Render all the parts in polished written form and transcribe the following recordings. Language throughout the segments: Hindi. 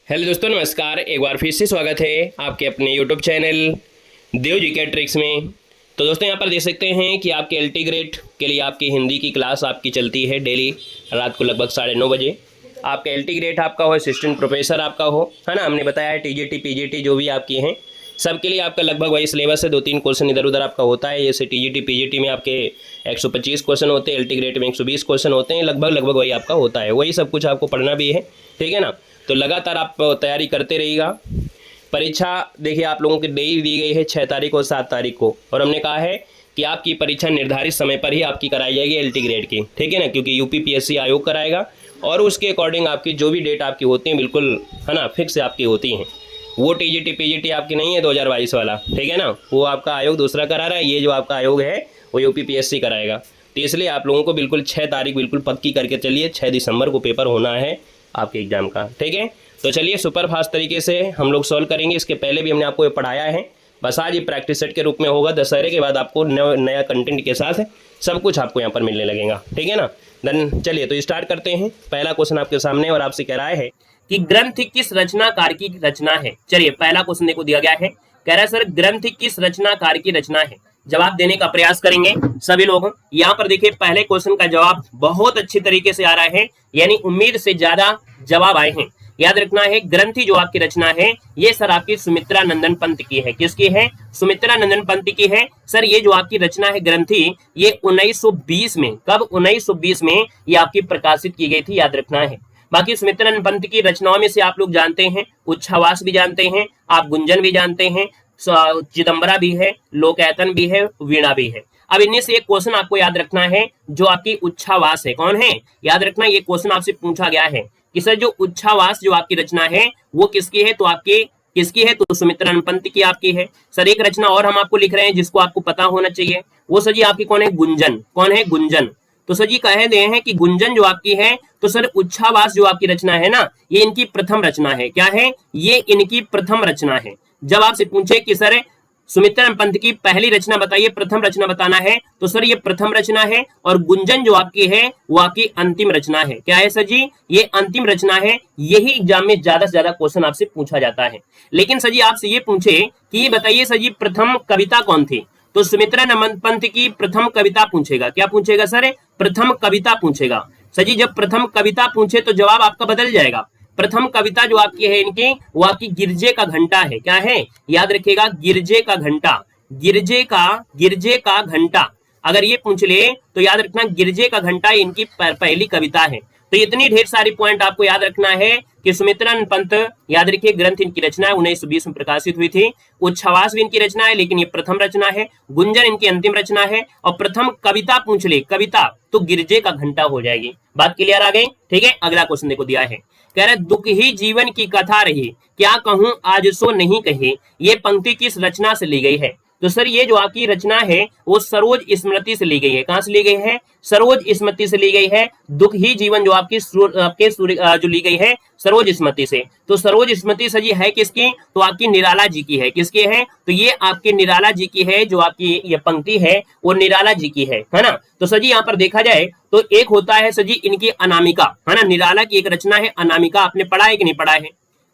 हेलो दोस्तों, नमस्कार। एक बार फिर से स्वागत है आपके अपने यूट्यूब चैनल देव जी के ट्रिक्स में। तो दोस्तों, यहाँ पर देख सकते हैं कि आपके एलटी ग्रेड के लिए आपकी हिंदी की क्लास आपकी चलती है डेली रात को लगभग 9:30 बजे। आपका एलटी ग्रेड आपका हो, असिस्टेंट प्रोफेसर आपका हो, है ना। हमने बताया है टीजीटी पीजीटी जो भी आपकी हैं सबके लिए आपका लगभग वही सिलेबस है। 2-3 क्वेश्चन इधर उधर आपका होता है। जैसे टीजीटी पीजीटी में आपके 125 क्वेश्चन होते हैं, एलटी ग्रेड में 120 क्वेश्चन होते हैं। लगभग वही आपका होता है। वही सब कुछ आपको पढ़ना भी है, ठीक है ना। तो लगातार आप तैयारी करते रहिएगा। परीक्षा देखिए आप लोगों की डेट दी गई है 6 तारीख और 7 तारीख को, और हमने कहा है कि आपकी परीक्षा निर्धारित समय पर ही आपकी कराई जाएगी एलटी ग्रेड की, ठीक है ना। क्योंकि यूपीपीएससी आयोग कराएगा और उसके अकॉर्डिंग आपकी जो भी डेट आपकी होती है बिल्कुल, है ना, फिक्स आपकी होती हैं। वो टीजीटी पीजीटी आपकी नहीं है 2022 वाला, ठीक है ना। वो आपका आयोग दूसरा करा रहा है। ये जो आपका आयोग है वो यूपीपीएससी कराएगा। तो इसलिए आप लोगों को बिल्कुल 6 तारीख बिल्कुल पक्की करके चलिए। 6 दिसंबर को पेपर होना है आपके एग्जाम का, ठीक है। तो चलिए सुपर फास्ट तरीके से हम लोग सॉल्व करेंगे। इसके पहले भी हमने आपको ये पढ़ाया है, बस आज ये प्रैक्टिस सेट के रूप में होगा। दशहरे के बाद आपको नया कंटेंट के साथ सब कुछ आपको यहाँ पर मिलने लगेगा, ठीक है ना। देन चलिए तो स्टार्ट करते हैं। पहला क्वेश्चन आपके सामने और आपसे कह रहा है कि ग्रंथ किस रचनाकार की रचना है। चलिए पहला क्वेश्चन देखो दिया गया है, कह रहा है सर ग्रंथ किस रचनाकार की रचना है। जवाब देने का प्रयास करेंगे सभी लोग। यहाँ पर देखिए पहले क्वेश्चन का जवाब बहुत अच्छी तरीके से आ रहा है, यानी उम्मीद से ज्यादा जवाब आए हैं। याद रखना है ग्रंथि जो आपकी रचना है ये सर आपकी सुमित्रा नंदन पंत की है। किसकी है? सुमित्रा नंदन पंत की है। सर ये जो आपकी रचना है ग्रंथि ये 1920 में, कब? 1920 में ये आपकी प्रकाशित की गई थी, याद रखना है। बाकी सुमित्रा नंदन पंत की रचनाओं में से आप लोग जानते हैं उच्छ्वास भी जानते हैं, आप गुंजन भी जानते हैं, चिदंबरा भी है, लोकैतन भी है, वीणा भी है। अब इनमें से एक क्वेश्चन आपको याद रखना है जो आपकी उच्छ्वास है। कौन है? याद रखना ये क्वेश्चन आपसे पूछा गया है कि सर जो उच्छ्वास जो आपकी रचना है वो किसकी है? तो आपके किसकी है? तो सुमित्रा नंदन पंत की आपकी है। सर एक रचना और हम आपको लिख रहे हैं जिसको आपको पता होना चाहिए, वो सर जी आपकी कौन है? गुंजन। कौन है? गुंजन। तो सर जी कह दे हैं कि गुंजन जो आपकी है, तो सर उच्छ्वास जो आपकी रचना है ना ये इनकी प्रथम रचना है। क्या है? ये इनकी प्रथम रचना है। जब आपसे पूछे कि सर सुमित्रा नंदन पंत की पहली रचना बताइए, प्रथम रचना बताना है, तो सर ये प्रथम रचना है। और गुंजन जो आपकी है वो आपकी अंतिम रचना है। क्या है सर जी? ये अंतिम रचना है। यही एग्जाम में ज्यादा से ज्यादा क्वेश्चन आपसे पूछा जाता है। लेकिन सर जी आपसे ये पूछे कि ये बताइए सर जी प्रथम कविता कौन थी, तो सुमित्रा नंदन पंत की प्रथम कविता पूछेगा। क्या पूछेगा सर? प्रथम कविता पूछेगा। सर जी जब प्रथम कविता पूछे तो जवाब आपका बदल जाएगा। प्रथम कविता जो आपकी है इनकी वो आपकी गिरजे का घंटा है। क्या है? याद रखिएगा गिरजे का घंटा। गिरजे का घंटा अगर ये पूछ ले तो याद रखना गिरजे का घंटा इनकी पहली कविता है। तो इतनी ढेर सारी पॉइंट आपको याद रखना है कि सुमित्रा नंदन पंत, याद रखिए ग्रंथ इनकी रचना है 1920 में प्रकाशित हुई थी। उच्छ्वास भी इनकी रचना है लेकिन ये प्रथम रचना है। गुंजन इनकी अंतिम रचना है। और प्रथम कविता पूछ ले कविता तो गिरजे का घंटा हो जाएगी। बात क्लियर आ गई? ठीक है। अगला क्वेश्चन देखो दिया है, कह रहे दुख ही जीवन की कथा रही, क्या कहूं आज सो नहीं कही, ये पंक्ति किस रचना से ली गई है। तो सर ये जो आपकी रचना है वो सरोज स्मृति से ली गई है। कहां से ली गई है? सरोज स्मृति से ली गई है। दुख ही जीवन जो आपकी जो ली गई है सरोज स्मृति से। तो सरोज स्मृति सर जी है किसकी? तो आपकी निराला जी की है। किसकी है? तो ये आपके निराला जी की है। जो आपकी ये पंक्ति है वो निराला जी की है ना। तो सर जी यहाँ पर देखा जाए तो एक होता है सर जी इनकी अनामिका, है ना। निराला की एक रचना है अनामिका। आपने पढ़ा है कि नहीं पढ़ा है?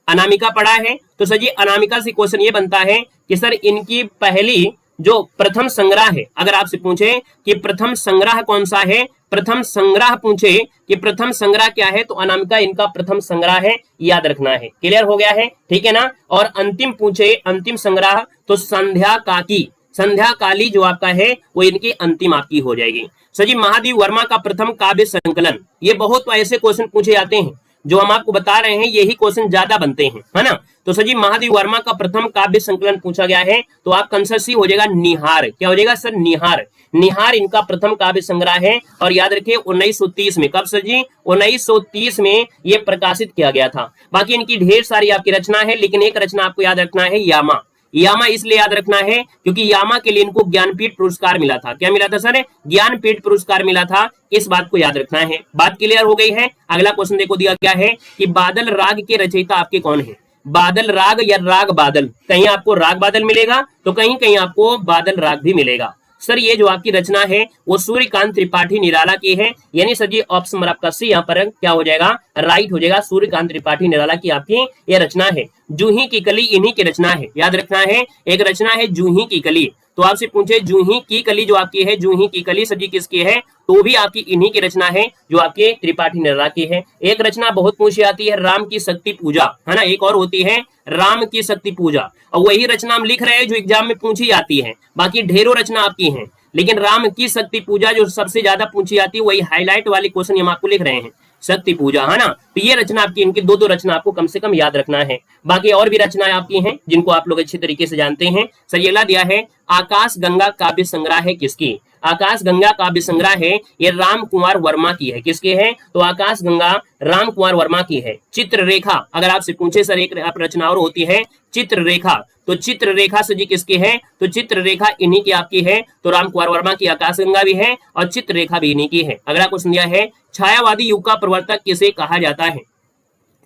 अनामिका पढ़ा है। तो सर जी अनामिका से क्वेश्चन ये बनता है कि सर इनकी पहली जो प्रथम संग्रह है, अगर आपसे पूछे कि प्रथम संग्रह कौन सा है, प्रथम संग्रह पूछे कि प्रथम संग्रह क्या है, तो अनामिका इनका प्रथम संग्रह है। याद रखना है। क्लियर हो गया है? ठीक है ना। और अंतिम पूछे अंतिम संग्रह तो संध्या काकी, संध्या काली जो आपका है वो इनकी अंतिम आपकी हो जाएगी। सर जी महादेव वर्मा का प्रथम काव्य संकलन, ये बहुत ऐसे क्वेश्चन पूछे जाते हैं जो हम आपको बता रहे हैं, यही क्वेश्चन ज्यादा बनते हैं, है ना। तो सर जी महादेव वर्मा का प्रथम काव्य संकलन पूछा गया है तो आपका आंसर सी हो जाएगा निहार। क्या हो जाएगा सर? निहार। निहार इनका प्रथम काव्य संग्रह है। और याद रखिए 1930 में, कब सर जी? 1930 में ये प्रकाशित किया गया था। बाकी इनकी ढेर सारी आपकी रचना है, लेकिन एक रचना आपको याद रखना है यामा। यामा इसलिए याद रखना है क्योंकि यामा के लिए इनको ज्ञानपीठ पुरस्कार मिला था। क्या मिला था सर? ज्ञानपीठ पुरस्कार मिला था। इस बात को याद रखना है। बात क्लियर हो गई है? अगला क्वेश्चन देखो दिया क्या है कि बादल राग के रचयिता आपके कौन है। बादल राग या राग बादल, कहीं आपको राग बादल मिलेगा तो कहीं कहीं आपको बादल राग भी मिलेगा। सर ये जो आपकी रचना है वो सूर्यकांत त्रिपाठी निराला की है, यानी सर जी ऑप्शन नंबर आपका सी यहाँ पर क्या हो जाएगा, राइट हो जाएगा। सूर्यकांत त्रिपाठी निराला की आपकी ये रचना है। जूही की कली इन्हीं की रचना है, याद रखना है, एक रचना है जूही की कली। तो आपसे पूछे जूही की कली जो आपकी है, जूही की कली सर जी किसकी है, तो भी आपकी इन्हीं की रचना है जो आपके त्रिपाठी निराला की है। एक रचना बहुत पूछी आती है राम की शक्ति पूजा, है ना, एक और होती है राम की शक्ति पूजा, और वही रचना हम लिख रहे हैं जो एग्जाम में पूछी जाती है। बाकी ढेरों रचना आपकी हैं, लेकिन राम की शक्ति पूजा जो सबसे ज्यादा पूछी जाती है, वही हाईलाइट वाली क्वेश्चन हम आपको लिख रहे हैं, शक्ति पूजा, है ना। तो ये रचना आपकी, इनकी दो रचना आपको कम से कम याद रखना है। बाकी और भी रचनाएं आपकी हैं जिनको आप लोग अच्छी तरीके से जानते हैं। सर ये ला दिया है आकाश गंगा काव्य संग्रह है किसकी, आकाश गंगा काव्य संग्रह है ये राम कुमार वर्मा की है। किसके है, तो आकाश गंगा राम कुमार वर्मा की है। चित्ररेखा अगर आपसे पूछे सर एक रचना और होती है चित्ररेखा, तो चित्ररेखा से जी किसकी है, तो चित्ररेखा इन्हीं की आपकी है। तो राम कुमार वर्मा की आकाश गंगा भी है और चित्ररेखा भी इन्हीं की है। अगला क्वेश्चन दिया है छायावादी युग का प्रवर्तक किसे कहा जाता है।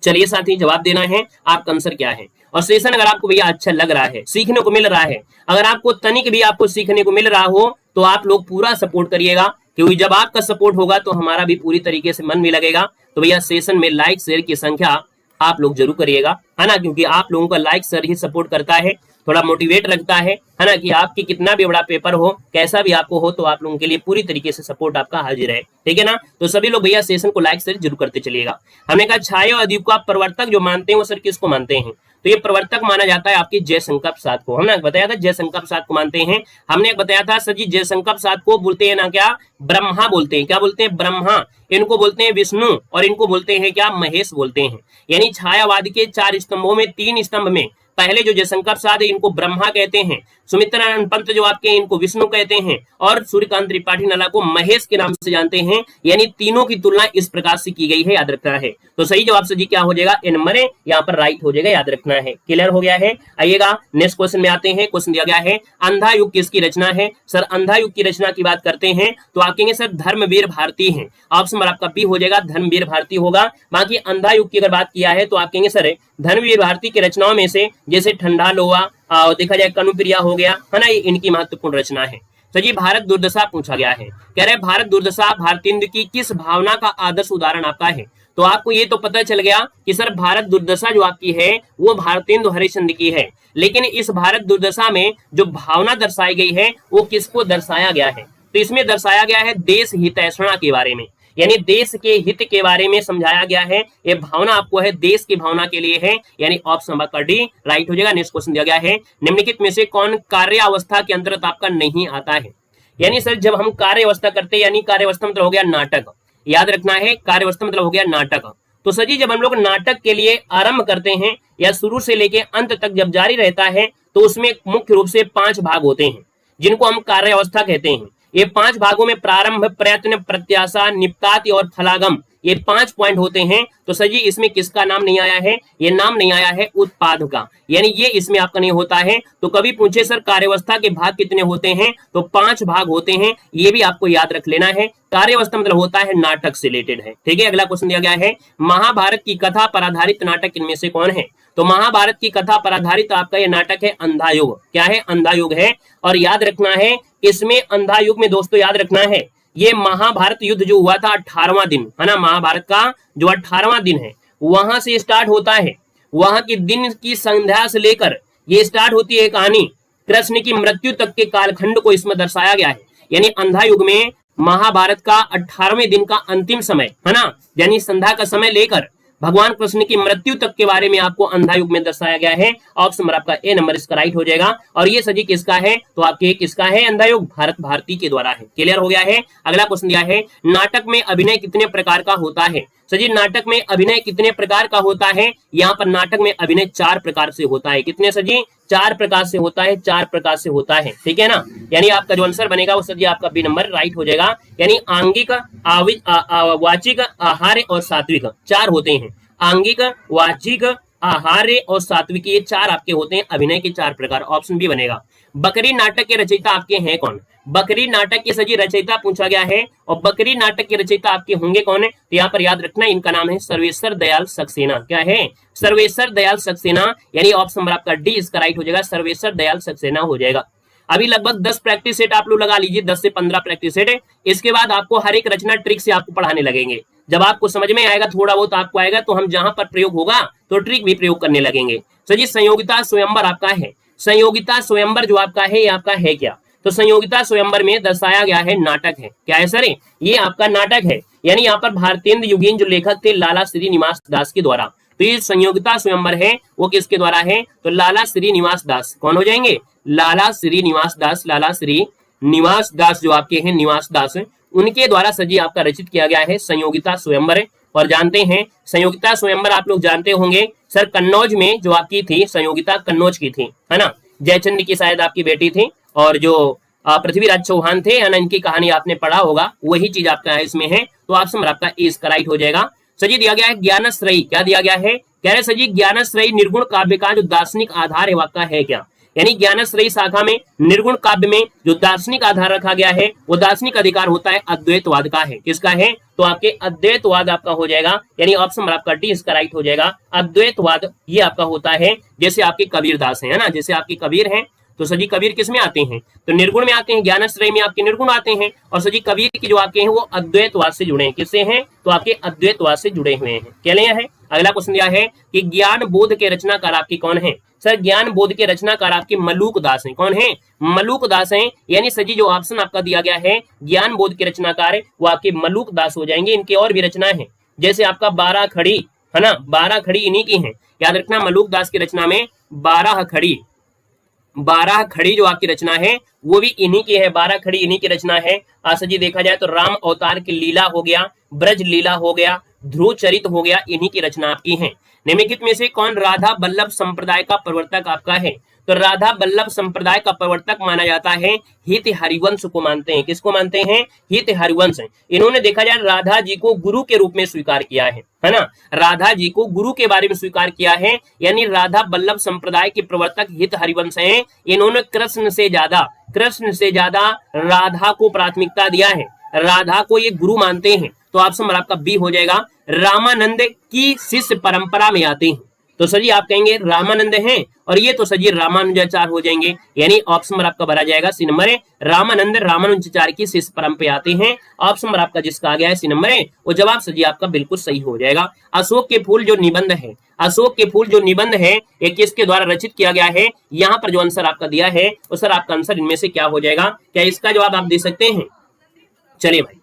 चलिए साथी जवाब देना है आपका आंसर क्या है। और सेशन अगर आपको भैया अच्छा लग रहा है, सीखने को मिल रहा है, अगर आपको तनिक भी आपको सीखने को मिल रहा हो तो आप लोग पूरा सपोर्ट करिएगा, क्योंकि जब आपका सपोर्ट होगा तो हमारा भी पूरी तरीके से मन भी लगेगा। तो भैया सेशन में लाइक शेयर की संख्या आप लोग जरूर करिएगा, है ना, क्योंकि आप लोगों का लाइक शेयर ही सपोर्ट करता है, थोड़ा मोटिवेट रखता है ना, कि आपकी कितना भी बड़ा पेपर हो, कैसा भी आपको हो, तो आप लोगों के लिए पूरी तरीके से सपोर्ट आपका हाजिर है, ठीक है ना। तो सभी लोग भैया सेशन को लाइक शेयर जरूर करते चलिएगा। हमने कहा छायावादी का प्रवर्तक जो मानते हैं वो सर किसको मानते हैं, तो ये प्रवर्तक माना जाता है आपकी जयशंकर प्रसाद को। हमने बताया था जयशंकर प्रसाद को मानते हैं। हमने बताया था सर जी जयशंकर प्रसाद को बोलते हैं ना क्या, ब्रह्मा बोलते हैं। क्या बोलते हैं, ब्रह्मा। इनको बोलते हैं विष्णु और इनको बोलते हैं क्या, महेश बोलते हैं। यानी छायावाद के 4 स्तंभों में 3 स्तंभ में पहले जो जयशंकर प्रसाद है इनको ब्रह्मा कहते हैं, सुमित्रानंद पंत जो आपके इनको विष्णु कहते हैं, और सूर्यकांत त्रिपाठी निराला को महेश के नाम से जानते हैं। यानी तीनों की तुलना इस प्रकार से की गई है, याद रखना है। तो सही जवाब से जी क्या हो जाएगा, ए नंबर यहाँ पर राइट हो जाएगा, याद रखना है। क्लियर हो गया है। आइएगा नेक्स्ट क्वेश्चन में आते हैं। क्वेश्चन दिया गया है अंधा युग किसकी रचना है। सर अंधा युग की रचना की बात करते हैं तो आप कहेंगे सर धर्मवीर भारती है। ऑप्शन नंबर आपका बी हो जाएगा, धर्मवीर भारती होगा। बाकी अंधा युग की अगर बात किया है तो आप कहेंगे सर धर्मवीर भारती की रचनाओं में से जैसे ठंडा लोहा देखा जाए कनुप्रिया हो गया, है ना, ये इनकी महत्वपूर्ण रचना है। तो जी भारत दुर्दशा पूछा गया है, कह रहे भारत दुर्दशा भारतेंदु की किस भावना का आदर्श उदाहरण आपका है। तो आपको ये तो पता चल गया कि सर भारत दुर्दशा जो आपकी है वो भारतेंदु हरिश्चंद्र की है, लेकिन इस भारत दुर्दशा में जो भावना दर्शाई गई है वो किसको दर्शाया गया है। तो इसमें दर्शाया गया है देश हितैषणा के बारे में, यानी देश के हित के बारे में समझाया गया है। ये भावना आपको है देश की भावना के लिए है, यानी ऑप्शन नंबर का डी राइट हो जाएगा। नेक्स्ट क्वेश्चन दिया गया है निम्नलिखित में से कौन कार्यावस्था के अंतर्गत आपका नहीं आता है। यानी सर जब हम कार्यावस्था करते हैं, यानी कार्यावस्था मतलब हो गया नाटक, याद रखना है, कार्यावस्था मतलब हो गया नाटक। तो सर जी जब हम लोग नाटक के लिए आरंभ करते हैं या शुरू से लेके अंत तक जब जारी रहता है तो उसमें मुख्य रूप से 5 भाग होते हैं जिनको हम कार्यावस्था कहते हैं। ये 5 भागों में प्रारंभ, प्रयत्न, प्रत्याशा, निपताति और फलागम, ये 5 पॉइंट होते हैं। तो सर जी इसमें किसका नाम नहीं आया है, ये नाम नहीं आया है उत्पाद का, यानी ये इसमें आपका नहीं होता है। तो कभी पूछे सर कार्यावस्था के भाग कितने होते हैं, तो 5 भाग होते हैं, ये भी आपको याद रख लेना है। कार्यावस्था मतलब होता है नाटक से रिलेटेड है, ठीक है। अगला क्वेश्चन दिया गया है महाभारत की कथा पर आधारित नाटक इनमें से कौन है। तो महाभारत की कथा पर आधारित आपका ये नाटक है अंधा युग। क्या है, अंधा युग है। और याद रखना है इसमें अंधा युग में दोस्तों याद रखना है ये महाभारत युद्ध जो हुआ था 18वां दिन, है ना, महाभारत का जो 18वां दिन है वहां से स्टार्ट होता है। वहां के दिन की संध्या से लेकर ये स्टार्ट होती है कहानी, कृष्ण की मृत्यु तक के कालखंड को इसमें दर्शाया गया है। यानी अंधा युग में महाभारत का 18वें दिन का अंतिम समय, है ना, यानी संध्या का समय लेकर भगवान कृष्ण की मृत्यु तक के बारे में आपको अंधा युग में दर्शाया गया है। ऑप्शन नंबर आपका ए नंबर इसका राइट हो जाएगा। और ये सजी किसका है, तो आपके किसका है, अंधा युग भारत भारती के द्वारा है। क्लियर हो गया है। अगला क्वेश्चन दिया है नाटक में अभिनय कितने प्रकार का होता है। सजी नाटक में अभिनय कितने प्रकार का होता है, यहाँ पर नाटक में अभिनय 4 प्रकार से होता है। कितने सजी, 4 प्रकार से होता है, 4 प्रकार से होता है, ठीक है ना। यानी आपका जो आंसर बनेगा वो सजी आपका बी नंबर राइट हो जाएगा। यानी आंगिक, वाचिक, आहार्य और सात्विक 4 होते हैं। आंगिक, वाचिक, आहार्य और सात्विक ये 4 आपके होते हैं अभिनय के 4 प्रकार। ऑप्शन बी बनेगा। बकरी नाटक के रचयिता आपके हैं कौन। बकरी नाटक के सजी रचयिता पूछा गया है और बकरी नाटक के रचयिता आपके होंगे कौन है, तो यहाँ पर याद रखना इनका नाम है सर्वेश्वर दयाल सक्सेना। क्या है, सर्वेश्वर दयाल सक्सेना। यानी ऑप्शन नंबर आपका डी इसका राइट हो जाएगा, सर्वेश्वर दयाल सक्सेना हो जाएगा। अभी लगभग 10 प्रैक्टिस सेट आप लोग लगा लीजिए, 10 से 15 प्रैक्टिस सेट है। इसके बाद आपको हर एक रचना ट्रिक से आपको पढ़ाने लगेंगे। जब आपको समझ में आएगा, थोड़ा बहुत आपको आएगा, तो हम जहां पर प्रयोग होगा तो ट्रिक भी प्रयोग करने लगेंगे। सर जी, संयोगिता स्वयंवर आपका है। संयोगिता स्वयंवर जो आपका है, ये आपका है क्या? तो संयोगिता स्वयंवर में दर्शाया गया है नाटक है। क्या है सर? ये आपका नाटक है। यानी यहाँ पर भारतेंद्र युगीन जो लेखक थे लाला श्रीनिवास दास के द्वारा, तो ये संयोगिता स्वयंवर है वो किसके द्वारा है? तो लाला श्रीनिवास दास। कौन हो जाएंगे? लाला श्रीनिवास दास। लाला श्रीनिवास दास जो आपके हैं, निवास दास, उनके द्वारा सजी आपका रचित किया गया है संयोगिता स्वयंवर। और जानते हैं संयोगिता स्वयंवर आप लोग जानते होंगे सर, कन्नौज में जो आपकी थी संयोगिता, कन्नौज की थी, है ना। जयचंद की शायद आपकी बेटी थी, और जो पृथ्वीराज चौहान थे, है ना, इनकी कहानी आपने पढ़ा होगा, वही चीज आपका इसमें है। तो ऑप्शन आपका इसका राइट हो जाएगा। सजी दिया गया है ज्ञानश्रयी। क्या दिया गया है? कह रहे सजी ज्ञानश्रयी निर्गुण काव्य का जो दार्शनिक आधार है आपका है क्या? यानी ज्ञानश्रयी शाखा में निर्गुण काव्य में जो दार्शनिक आधार रखा गया है, वो दार्शनिक अधिकार होता है अद्वैतवाद का है। किसका है? तो आपके अद्वैतवाद आपका हो जाएगा। यानी ऑप्शन आपका डी इसका राइट हो जाएगा। अद्वैतवाद ये आपका होता है, जैसे आपके कबीर दास है ना, जैसे आपके कबीर हैं, तो सजी कबीर किस में आते हैं? तो निर्गुण में आते हैं। ज्ञानश्रय में आपके निर्गुण आते हैं, और सजी कबीर की जो आपके हैं वो अद्वैतवाद से जुड़े हैं। किससे हैं? तो आपके अद्वैतवाद से जुड़े हुए हैं। क्या लिया है? अगला क्वेश्चन दिया है कि ज्ञान बोध के रचनाकार आपकी कौन है? सर, ज्ञान बोध के रचनाकार आपके मलूक दास हैं। कौन है? मलूक दास हैं। यानी सजी जो ऑप्शन आपका दिया गया है ज्ञान बोध के रचनाकार, वो आपके मलूक दास हो जाएंगे। इनके और भी रचना है, जैसे आपका 12 खड़ी, है ना, 12 खड़ी इन्हीं की है। याद रखना, मलूक दास की रचना में 12 खड़ी, 12 खड़ी जो आपकी रचना है वो भी इन्हीं की है। 12 खड़ी इन्हीं की रचना है। सजी देखा जाए तो राम अवतार की लीला हो गया, ब्रज लीला हो गया, ध्रुव चरित हो गया, इन्हीं की रचना आपकी है। निम्नलिखित में से कौन राधा बल्लभ संप्रदाय का प्रवर्तक आपका है? तो राधा बल्लभ संप्रदाय का प्रवर्तक माना जाता है हित हरिवंश को मानते हैं। किसको मानते हैं? हित हरिवंश। इन्होंने देखा जाए राधा जी को गुरु के रूप में स्वीकार किया है ना, राधा जी को गुरु के बारे में स्वीकार किया है। यानी राधा बल्लभ संप्रदाय के प्रवर्तक हित हरिवंश हैं। इन्होंने कृष्ण से ज्यादा राधा को प्राथमिकता दिया है, राधा को ये गुरु मानते हैं। तो ऑप्शन आपका बी हो जाएगा। रामानंद की शिष्य परंपरा में आते हैं। तो सर जी आप कहेंगे रामानंद हैं, और ये तो सर जी रामानुजाचार्य हो जाएंगे। यानी ऑप्शन आपका भरा जाएगा सी नंबर है। रामानंद रामानुजाचार्य की शिष्य परंपरा आते हैं। ऑप्शन आपका जिसका आ गया है सी नंबर है, वो जवाब सर जी आपका बिल्कुल सही हो जाएगा। अशोक के फूल जो निबंध है, अशोक के फूल जो निबंध है, ये किसके द्वारा रचित किया गया है? यहाँ पर जो आंसर आपका दिया है, वो सर आपका आंसर इनमें से क्या हो जाएगा? क्या इसका जवाब आप दे सकते हैं? चलिए भाई,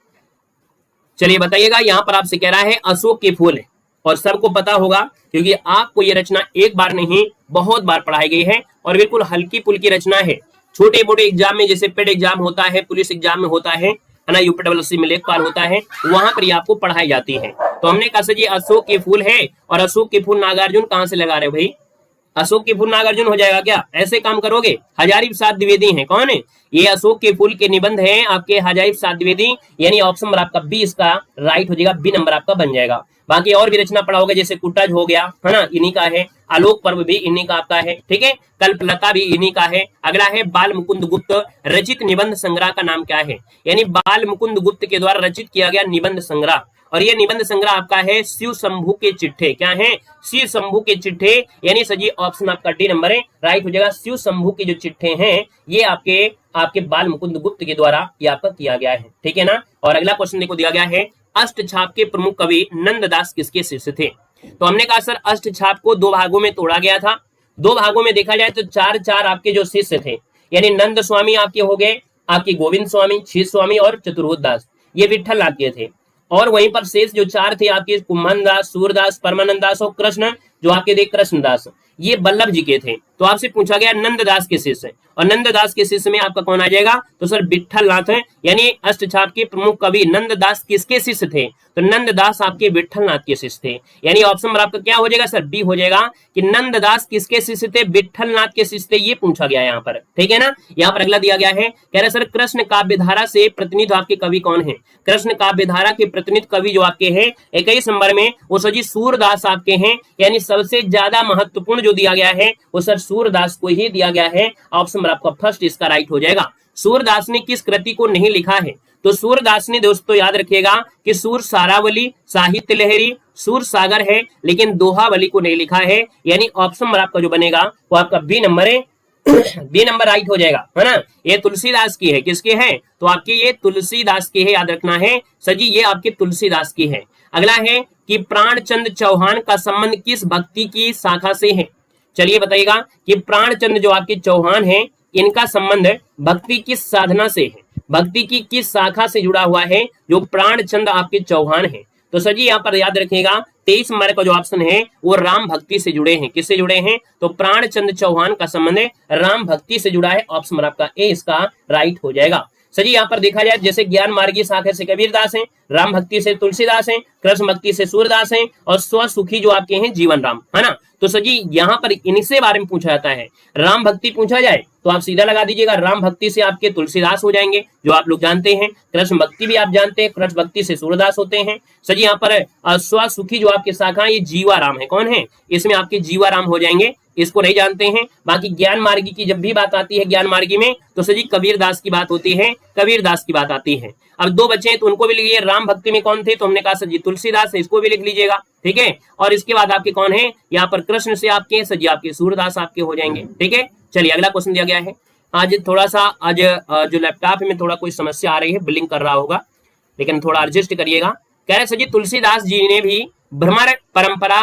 चलिए बताइएगा। यहाँ पर आपसे कह रहा है अशोक के फूल है, और सबको पता होगा क्योंकि आपको ये रचना एक बार नहीं बहुत बार पढ़ाई गई है, और बिल्कुल हल्की फुल्की रचना है। छोटे मोटे एग्जाम में, जैसे पेड एग्जाम होता है, पुलिस एग्जाम में होता है ना, यूपीडब्ल्यूएससी में लेखपाल होता है, वहां पर ये आपको पढ़ाई जाती है। तो हमने कहा सर जी अशोक के फूल है, और अशोक के फूल नागार्जुन कहाँ से लगा रहे हो भाई? अशोक के फूल नागार्जुन हो जाएगा क्या? ऐसे काम करोगे? हजारी प्रसाद द्विवेदी है। कौन है ये? अशोक के फूल के निबंध हैं आपके हजारी प्रसाद द्विवेदी। यानी ऑप्शन नंबर आपका बी इसका राइट हो जाएगा, बी नंबर आपका बन जाएगा। बाकी और भी रचना पढ़ा होगा, जैसे कुटज हो गया, है ना, इन्हीं का है। आलोक पर्व भी इन्हीं का आपका है, ठीक है। कल्पलता भी इन्हीं का है। अगला है बाल मुकुंद गुप्त रचित निबंध संग्रह का नाम क्या है? यानी बाल मुकुंद गुप्त के द्वारा रचित किया गया निबंध संग्रह, और ये निबंध संग्रह आपका है शिव शंभू के चिट्ठे। क्या है? शिव शंभू के चिट्ठे। यानी सजी ऑप्शन आपका डी नंबर है, राइट हो जाएगा। शिव शंभू के जो चिट्ठे हैं ये आपके बाल मुकुंद गुप्त के द्वारा ये आपका किया गया है, ठीक है ना। और अगला क्वेश्चन देखो दिया गया है अष्टछाप के प्रमुख कवि नंददास किसके शिष्य थे? तो हमने कहा सर अष्टछाप को 2 भागों में तोड़ा गया था। 2 भागों में देखा जाए तो 4 आपके जो शिष्य थे, यानी नंद स्वामी आपके हो गए, आपके गोविंद स्वामी, क्षीर स्वामी और चतुर्भुज दास, ये विठल नाथ के थे। और वहीं पर शेष जो 4 थे आपके कुम्भन दास, सूरदास, परमानंद दास और कृष्ण जो आपके थे कृष्णदास, ये बल्लभ जी के थे। तो आपसे पूछा गया नंददास के शिष्य, और नंददास के शिष्य में आपका कौन आ जाएगा? तो सर विठल नाथ है। यानी अष्टछाप के प्रमुख कवि नंददास किसके शिष्य थे? तो नंददास आपके विठल नाथ के शिष्य थे। यानी ऑप्शन नंबर आपका क्या हो जाएगा सर? बी हो जाएगा कि नंददास किसके शिष्य थे? विठल नाथ के शिष्य थे। ये पूछा गया यहाँ पर, ठीक है ना। यहाँ पर अगला दिया गया है, कह रहे सर कृष्ण काव्यधारा से प्रतिनिधि आपके कवि कौन है? कृष्ण काव्यधारा के प्रतिनिधि कवि जो आपके हैं 21 नंबर में वो सर जी सूरदास आपके हैं। यानी सबसे ज्यादा महत्वपूर्ण जो दिया गया है वो सर सूरदास को ही दिया गया है। ऑप्शन नंबर आपका फर्स्ट इसका राइट हो जाएगा। सूरदास ने किस कृति को नहीं लिखा है? तो सूरदास ने दोस्तों याद रखिएगा कि सूर सारावली, साहित्य लहरी, सूर सागर है, लेकिन दोहावली को नहीं लिखा है। यानी ऑप्शन नंबर आपका जो बनेगा वो आपका बी नंबर है, बी नंबर राइट हो जाएगा, है ना। ये तुलसीदास की है, किसके है, तो आपकी ये तुलसीदास की है, याद रखना है सर जी, ये आपके तुलसीदास की है। अगला है कि प्राणचंद चौहान का संबंध किस भक्ति की शाखा से है। चलिए बताइएगा कि प्राणचंद जो आपके चौहान है, इनका संबंध भक्ति किस साधना से है, भक्ति की किस शाखा से जुड़ा हुआ है जो प्राणचंद आपके चौहान है। तो सर जी यहाँ पर याद रखिएगा 23 नंबर का जो ऑप्शन है वो राम भक्ति से जुड़े हैं। किससे जुड़े हैं, तो प्राणचंद चौहान का संबंध राम भक्ति से जुड़ा है। ऑप्शन नंबर आपका ए इसका राइट हो जाएगा। सर जी यहाँ पर देखा जाए जैसे ज्ञान मार्गी शाखा से कबीरदास हैं, राम भक्ति से तुलसीदास हैं, कृष्ण भक्ति से सूरदास हैं और स्व सुखी जो आपके हैं जीवन राम, है ना। तो सर जी यहाँ पर इनसे बारे में पूछा जाता है। राम भक्ति पूछा जाए तो आप सीधा लगा दीजिएगा, राम भक्ति से आपके तुलसीदास हो जाएंगे जो आप लोग जानते हैं। कृष्ण भक्ति भी आप जानते हैं, कृष्ण भक्ति से सूरदास होते हैं। सर जी यहाँ पर स्व सुखी जो आपके शाखा ये जीवाराम है, कौन है, इसमें आपके जीवाराम हो जाएंगे, इसको नहीं जानते हैं। बाकी ज्ञान मार्गी की जब भी बात आती है ज्ञान मार्गी में तो सर जी कबीरदास की बात होती है, कबीरदास की बात आती है। अब दो बच्चे हैं तो उनको भी लिखिए। राम भक्ति में कौन थे, तो हमने कहा सर जी तुलसीदास है, इसको भी लिख लीजिएगा, ठीक है। और इसके बाद आपके कौन है, यहाँ पर कृष्ण से आपके सर जी आपके सूरदास आपके हो जाएंगे, ठीक है। चलिए अगला क्वेश्चन दिया गया है। आज थोड़ा सा जो लैपटॉप में थोड़ा कोई समस्या आ रही है, ब्लिंक कर रहा होगा, लेकिन थोड़ा एडजस्ट करिएगा। कह रहे सर जी तुलसीदास जी ने भी भ्रमर परंपरा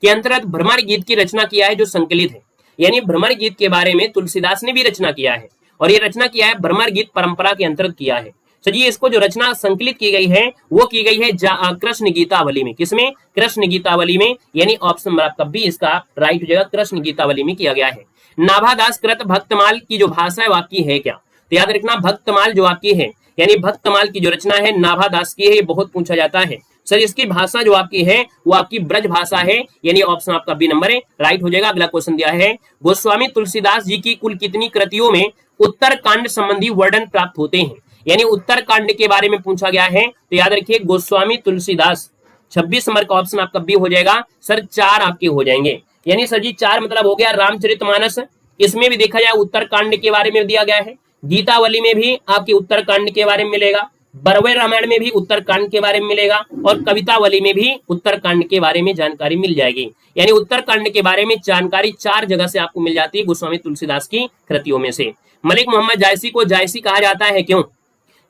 के अंतर्गत भ्रमर गीत की रचना किया है जो संकलित है, यानी भ्रमर गीत के बारे में तुलसीदास ने भी रचना किया है और ये रचना किया है भ्रमर गीत परंपरा के अंतर्गत किया है। सर जी इसको जो रचना संकलित की गई है वो की गई है कृष्ण गीतावली में। किसमें, कृष्ण गीतावली में, यानी ऑप्शन नंबर आपका बी इसका राइट हो जाएगा, कृष्ण गीतावली में किया गया है। नाभादास कृत भक्तमाल की जो भाषा है वो आपकी है क्या, तो याद रखना भक्तमाल जो आपकी है, यानी भक्तमाल की जो रचना है नाभादास की है, ये बहुत पूछा जाता है। सर इसकी भाषा जो आपकी है वो आपकी ब्रज भाषा है, यानी ऑप्शन आपका बी नंबर है राइट हो जाएगा। अगला क्वेश्चन दिया है गोस्वामी तुलसीदास जी की कुल कितनी कृतियों में उत्तर कांड संबंधी वर्णन प्राप्त होते हैं, यानी उत्तर कांड के बारे में पूछा गया है। तो याद रखिए गोस्वामी तुलसीदास 26 नंबर का ऑप्शन आपका बी हो जाएगा। सर 4 आपके हो जाएंगे, यानी सर जी 4 मतलब हो गया रामचरितमानस, इसमें भी देखा जाए उत्तर कांड के बारे में दिया गया है। गीतावली में भी आपके उत्तर कांड के बारे में मिलेगा, बरवे रामायण में भी उत्तरकांड के बारे में मिलेगा और कवितावली में भी उत्तरकांड के बारे में जानकारी मिल जाएगी। यानी उत्तरकांड के बारे में जानकारी 4 जगह से आपको मिल जाती है गोस्वामी तुलसीदास की कृतियों में से। मलिक मोहम्मद जायसी को जायसी कहा जाता है क्यों,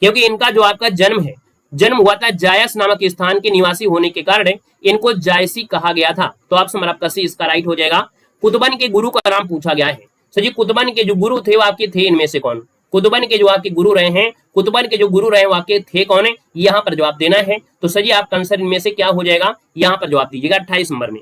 क्योंकि इनका जो आपका जन्म है, जन्म हुआ था जायस नामक स्थान के निवासी होने के कारण इनको जायसी कहा गया था। तो ऑप्शन आपका सी इसका राइट हो जाएगा। कुतुबन के गुरु का नाम पूछा गया है। सर जी कुतुबन के जो गुरु थे वो आपके थे इनमें से कौन, कुतुबन के जो आपके गुरु रहे हैं, कुतुबन के जो गुरु रहे वो आपके थे कौन है, यहाँ पर जवाब देना है। तो सर जी आपका आंसर इनमें से क्या हो जाएगा, यहाँ पर जवाब दीजिएगा 28 नंबर में।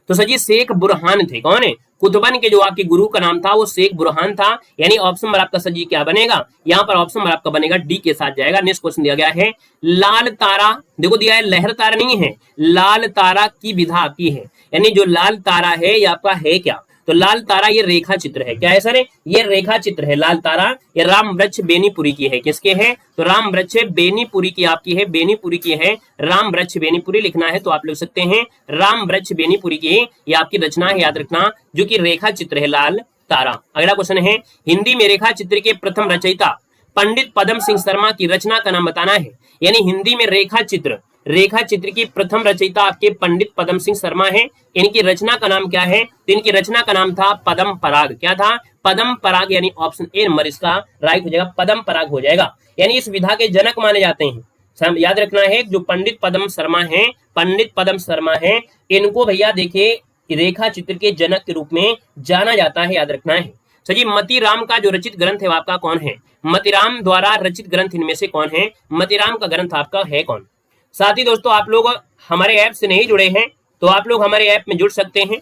तो सर जी शेख बुरहान थे, कौन है, कुतुबन के जो आपके गुरु का नाम था वो शेख बुरहान था, यानी ऑप्शन नंबर आपका सर जी क्या बनेगा, यहाँ पर ऑप्शन नंबर आपका बनेगा डी के साथ जाएगा। नेक्स्ट क्वेश्चन दिया गया है लाल तारा, देखो दिया है लहर तारा नहीं है, लाल तारा की विधा आपकी है, यानी जो लाल तारा है ये आपका है क्या, तो लाल तारा ये रेखा चित्र है, क्या है सर, ये रेखा चित्र है लाल तारा, ये राम वृक्ष बेनीपुरी की है, किसके है, तो राम वृक्ष बेनीपुरी की आपकी है, बेनीपुरी की है, राम वृक्ष बेनीपुरी लिखना है तो आप लिख सकते हैं राम वृक्ष बेनीपुरी की ये आपकी रचना है, याद रखना, जो कि रेखा चित्र है लाल तारा। अगला क्वेश्चन है हिंदी में रेखा चित्र के प्रथम रचयिता पंडित पदम सिंह शर्मा की रचना का नाम बताना है, यानी हिंदी में रेखा चित्र की प्रथम रचयिता आपके पंडित पदम सिंह शर्मा है, इनकी रचना का नाम क्या है, तो इनकी रचना का नाम था पदम पराग, क्या था, पदम पराग, यानी ऑप्शन ए नंबर इसका राइट हो जाएगा, पदम पराग हो जाएगा। यानी इस विधा के जनक माने जाते हैं, याद रखना है जो पंडित पदम शर्मा है, पंडित पदम शर्मा है, इनको भैया देखिए रेखा चित्र के जनक के रूप में जाना जाता है, याद रखना है। सर जी मतीराम का जो रचित ग्रंथ है वो आपका कौन है, मतीराम द्वारा रचित ग्रंथ इनमें से कौन है, मतीराम का ग्रंथ आपका है कौन। साथ ही दोस्तों आप लोग हमारे ऐप से नहीं जुड़े हैं तो आप लोग हमारे ऐप में जुड़ सकते हैं,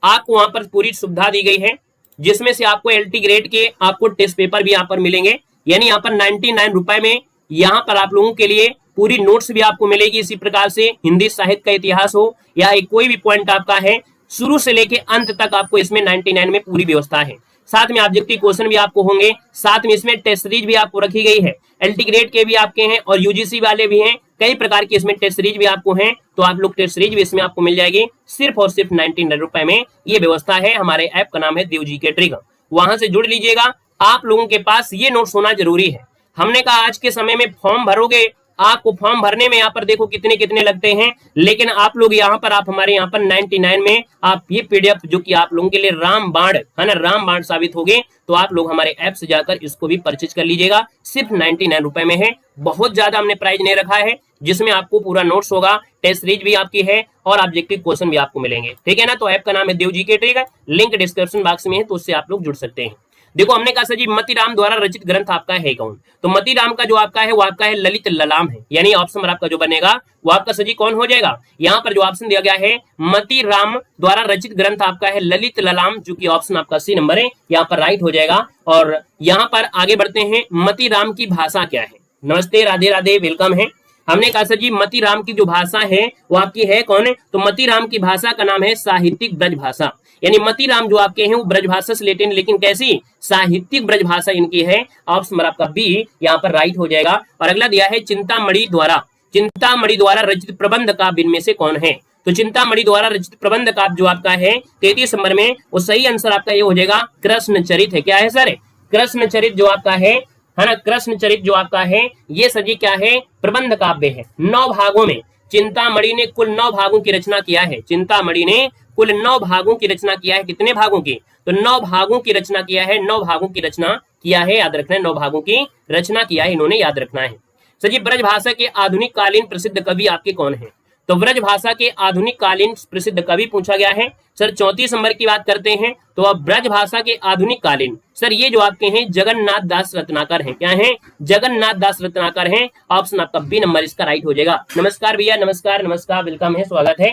आपको वहां पर पूरी सुविधा दी गई है, जिसमें से आपको LT ग्रेड के आपको टेस्ट पेपर भी यहाँ पर मिलेंगे, यानी यहाँ पर 99 रुपए में यहाँ पर आप लोगों के लिए पूरी नोट्स भी आपको मिलेगी। इसी प्रकार से हिंदी साहित्य का इतिहास हो या कोई भी पॉइंट आपका है, शुरू से लेके अंत तक आपको इसमें 99 में पूरी व्यवस्था है। साथ में ऑब्जेक्टिव क्वेश्चन भी आपको होंगे, साथ में इसमें टेस्ट सीरीज भी आपको रखी गई है, LT ग्रेड के भी आपके हैं और UGC वाले भी हैं, कई प्रकार की इसमें टेस्ट सीरीज भी आपको हैं, तो आप लोग टेस्ट सीरीज भी इसमें आपको मिल जाएगी सिर्फ और सिर्फ 99 रुपए में। ये व्यवस्था है, हमारे ऐप का नाम है देव जीके ट्रिक, वहां से जुड़ लीजिएगा। आप लोगों के पास ये नोट्स होना जरूरी है। हमने कहा आज के समय में फॉर्म भरोगे आपको फॉर्म भरने में यहाँ पर देखो कितने कितने लगते हैं, लेकिन आप लोग यहाँ पर आप हमारे यहाँ पर 99 में आप ये पीडीएफ जो कि आप लोगों के लिए रामबाण है ना, रामबाण साबित हो गए, तो आप लोग हमारे ऐप से जाकर इसको भी परचेज कर लीजिएगा। सिर्फ 99 रुपए में है, बहुत ज्यादा हमने प्राइस नहीं रखा है, जिसमें आपको पूरा नोट्स होगा, टेस्ट सीरीज भी आपकी है और ऑब्जेक्टिव क्वेश्चन भी आपको मिलेंगे, ठीक है ना। तो ऐप का नाम है Dev GK trick, link description box में है, तो उससे आप लोग जुड़ सकते हैं। देखो हमने कहा सर जी मतीराम द्वारा रचित ग्रंथ आपका है कौन, तो मतीराम का जो आपका है वो आपका है ललित ललाम है, यानी ऑप्शन आपका जो बनेगा वो आपका सर जी कौन हो जाएगा, यहाँ पर जो ऑप्शन दिया गया है मतीराम द्वारा रचित ग्रंथ आपका है ललित ललाम, जो कि ऑप्शन आपका सी नंबर है, यहाँ पर राइट हो जाएगा। और यहाँ पर आगे बढ़ते हैं, मतीराम की भाषा क्या है। नमस्ते, राधे राधे, वेलकम है। हमने कहा सर जी मतीराम की जो भाषा है वो आपकी है कौन है, तो मतीराम की भाषा का नाम है साहित्यिक ब्रज भाषा, यानी मतीराम जो आपके हैं वो ब्रज भाषा से लेते हैं, लेकिन कैसी साहित्यिक ब्रज भाषा इनकी है, ऑप्शन आपका बी यहाँ पर राइट हो जाएगा। और अगला दिया है चिंतामणि द्वारा रचित प्रबंध काव्य इनमें से कौन है, तो चिंतामणि द्वारा रचित प्रबंध काव्य जो आपका है 33 नंबर में, वो सही आंसर आपका ये हो जाएगा कृष्ण चरित है। क्या है सर, कृष्ण चरित जो आपका है ना, कृष्ण चरित जो आपका है ये सजी क्या है, प्रबंध काव्य है। 9 भागों में चिंतामणि ने कुल 9 भागों की रचना किया है, चिंतामणि ने कुल 9 भागों की रचना किया है। कितने भागों की, तो 9 भागों की रचना किया है, 9 भागों की रचना किया है, याद रखना है, 9 भागों की रचना किया है इन्होंने, याद रखना है। सर जी ब्रज भाषा के आधुनिक कालीन प्रसिद्ध कवि आपके कौन है, तो ब्रज भाषा के आधुनिक कालीन प्रसिद्ध कवि पूछा गया है। सर 34 नंबर की बात करते हैं, तो अब ब्रज भाषा के आधुनिक कालीन, सर ये जो आपके हैं जगन्नाथ दास रत्नाकर हैं, क्या हैं, जगन्नाथ दास रत्नाकर हैं, ऑप्शन आपका बी नंबर इसका राइट हो जाएगा। नमस्कार भैया, नमस्कार नमस्कार, वेलकम है, स्वागत है।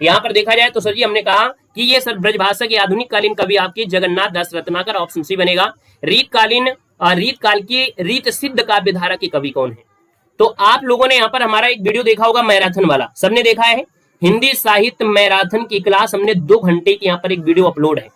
यहाँ पर देखा जाए तो सर जी हमने कहा कि ये सर ब्रज भाषा के आधुनिक कालीन कवि आपके जगन्नाथ दास रत्नाकर, ऑप्शन सी बनेगा। रीत काल की रीत सिद्ध काव्य धारा के कवि कौन है, तो आप लोगों ने यहाँ पर हमारा एक वीडियो देखा होगा मैराथन वाला, सबने देखा है, हिंदी साहित्य मैराथन की क्लास हमने 2 घंटे की यहाँ पर एक वीडियो अपलोड है,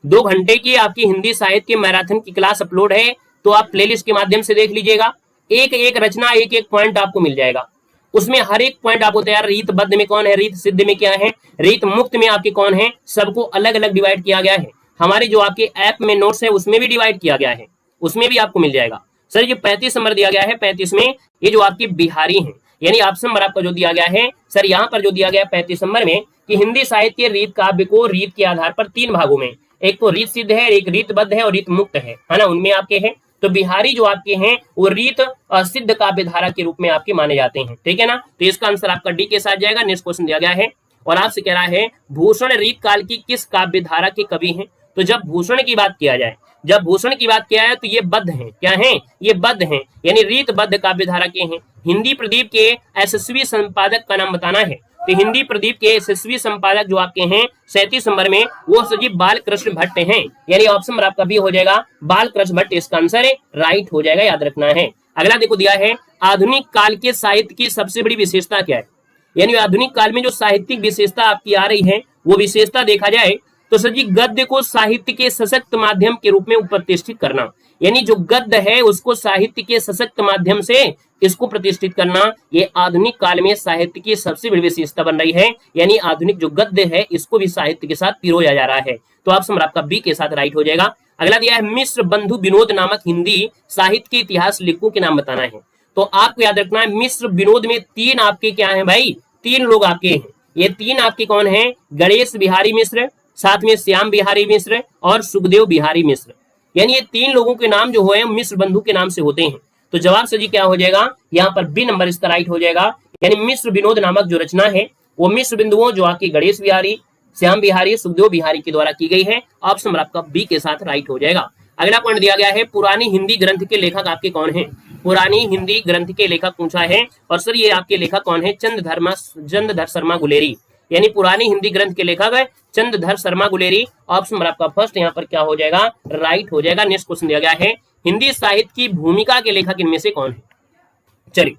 2 घंटे की आपकी हिंदी साहित्य मैराथन की क्लास अपलोड है, तो आप प्लेलिस्ट के माध्यम से देख लीजिएगा। एक एक रचना, एक एक पॉइंट आपको मिल जाएगा, उसमें हर एक पॉइंट आपको तैयार, रीतबद्ध में कौन है, रीत सिद्ध में क्या है, रीत मुक्त में आपके कौन है, सबको अलग अलग डिवाइड किया गया है। हमारे जो आपके ऐप में नोट्स है उसमें भी डिवाइड किया गया है, उसमें भी आपको मिल जाएगा। सर ये 35 नंबर दिया गया है, 35 में ये जो आपके बिहारी हैं, यानी ऑप्शन नंबर आपका जो दिया गया है सर, यहाँ पर जो दिया गया 35 नंबर में कि हिंदी साहित्य रीत काव्य को रीत के आधार पर 3 भागों में, एक तो रीत सिद्ध है, एक रीतबद्ध है और रीत मुक्त है ना, उनमें आपके हैं। तो बिहारी जो आपके हैं वो रीत सिद्ध काव्य धारा के रूप में आपके माने जाते हैं, ठीक है ना। तो इसका आंसर आपका डी के साथ जाएगा। नेक्स्ट क्वेश्चन दिया गया है और आपसे कह रहा है भूषण रीत काल की किस काव्य धारा के कवि हैं, तो जब भूषण की बात किया जाए, जब भूषण की बात किया है तो ये बद्ध हैं, क्या हैं, ये बद्ध हैं, यानी रीतबद्ध काव्य धारा के हैं। हिंदी प्रदीप के यशस्वी संपादक का नाम बताना है, तो हिंदी प्रदीप के यशस्वी संपादक जो आपके हैं 37 नंबर में, वो सजी बाल कृष्ण भट्ट हैं, यानी ऑप्शन नंबर आपका बी हो जाएगा बाल कृष्ण भट्ट, इसका आंसर है राइट हो जाएगा, याद रखना है। अगला देखो दिया है आधुनिक काल के साहित्य की सबसे बड़ी विशेषता क्या है, यानी आधुनिक काल में जो साहित्यिक विशेषता आपकी आ रही है वो विशेषता देखा जाए तो सर जी गद्य को साहित्य के सशक्त माध्यम के रूप में प्रतिष्ठित करना, यानी जो गद्य है उसको साहित्य के सशक्त माध्यम से इसको प्रतिष्ठित करना, ये आधुनिक काल में साहित्य की सबसे बड़ी विशेषता बन रही है, यानी आधुनिक जो गद्य है इसको भी साहित्य के साथ पिरोया जा रहा है। तो ऑप्शन आपका बी के साथ राइट हो जाएगा। अगला दिया है मिश्र बंधु विनोद नामक हिंदी साहित्य के इतिहास लेखकों के नाम बताना है, तो आपको याद रखना है मिश्र विनोद में 3 आपके क्या है भाई, 3 लोग आपके हैं, ये 3 आपके कौन है, गणेश बिहारी मिश्र, साथ में श्याम बिहारी मिश्र और सुखदेव बिहारी मिश्र, यानी ये 3 लोगों के नाम जो है मिश्र बंधु के नाम से होते हैं। तो जवाब सर जी क्या हो जाएगा, यहाँ पर बी नंबर इसका राइट हो जाएगा, यानी मिश्र विनोद नामक जो रचना है वो मिश्र बिंदुओं जो आपकी गणेश बिहारी, श्याम बिहारी, सुखदेव बिहारी के द्वारा की गई है, ऑप्शन नंबर आपका बी के साथ राइट हो जाएगा। अगला पॉइंट दिया गया है पुरानी हिंदी ग्रंथ के लेखक आपके कौन है, पुरानी हिंदी ग्रंथ के लेखक पूछा है, और सर ये आपके लेखक कौन है, चंद्रधर शर्मा गुलेरी, यानी पुरानी हिंदी ग्रंथ के लेखक है चंद्रधर शर्मा गुलेरी, ऑप्शन नंबर आपका फर्स्ट यहाँ पर क्या हो जाएगा, राइट हो जाएगा। नेक्स्ट क्वेश्चन दिया गया है हिंदी साहित्य की भूमिका के लेखक इनमें से कौन है, चलिए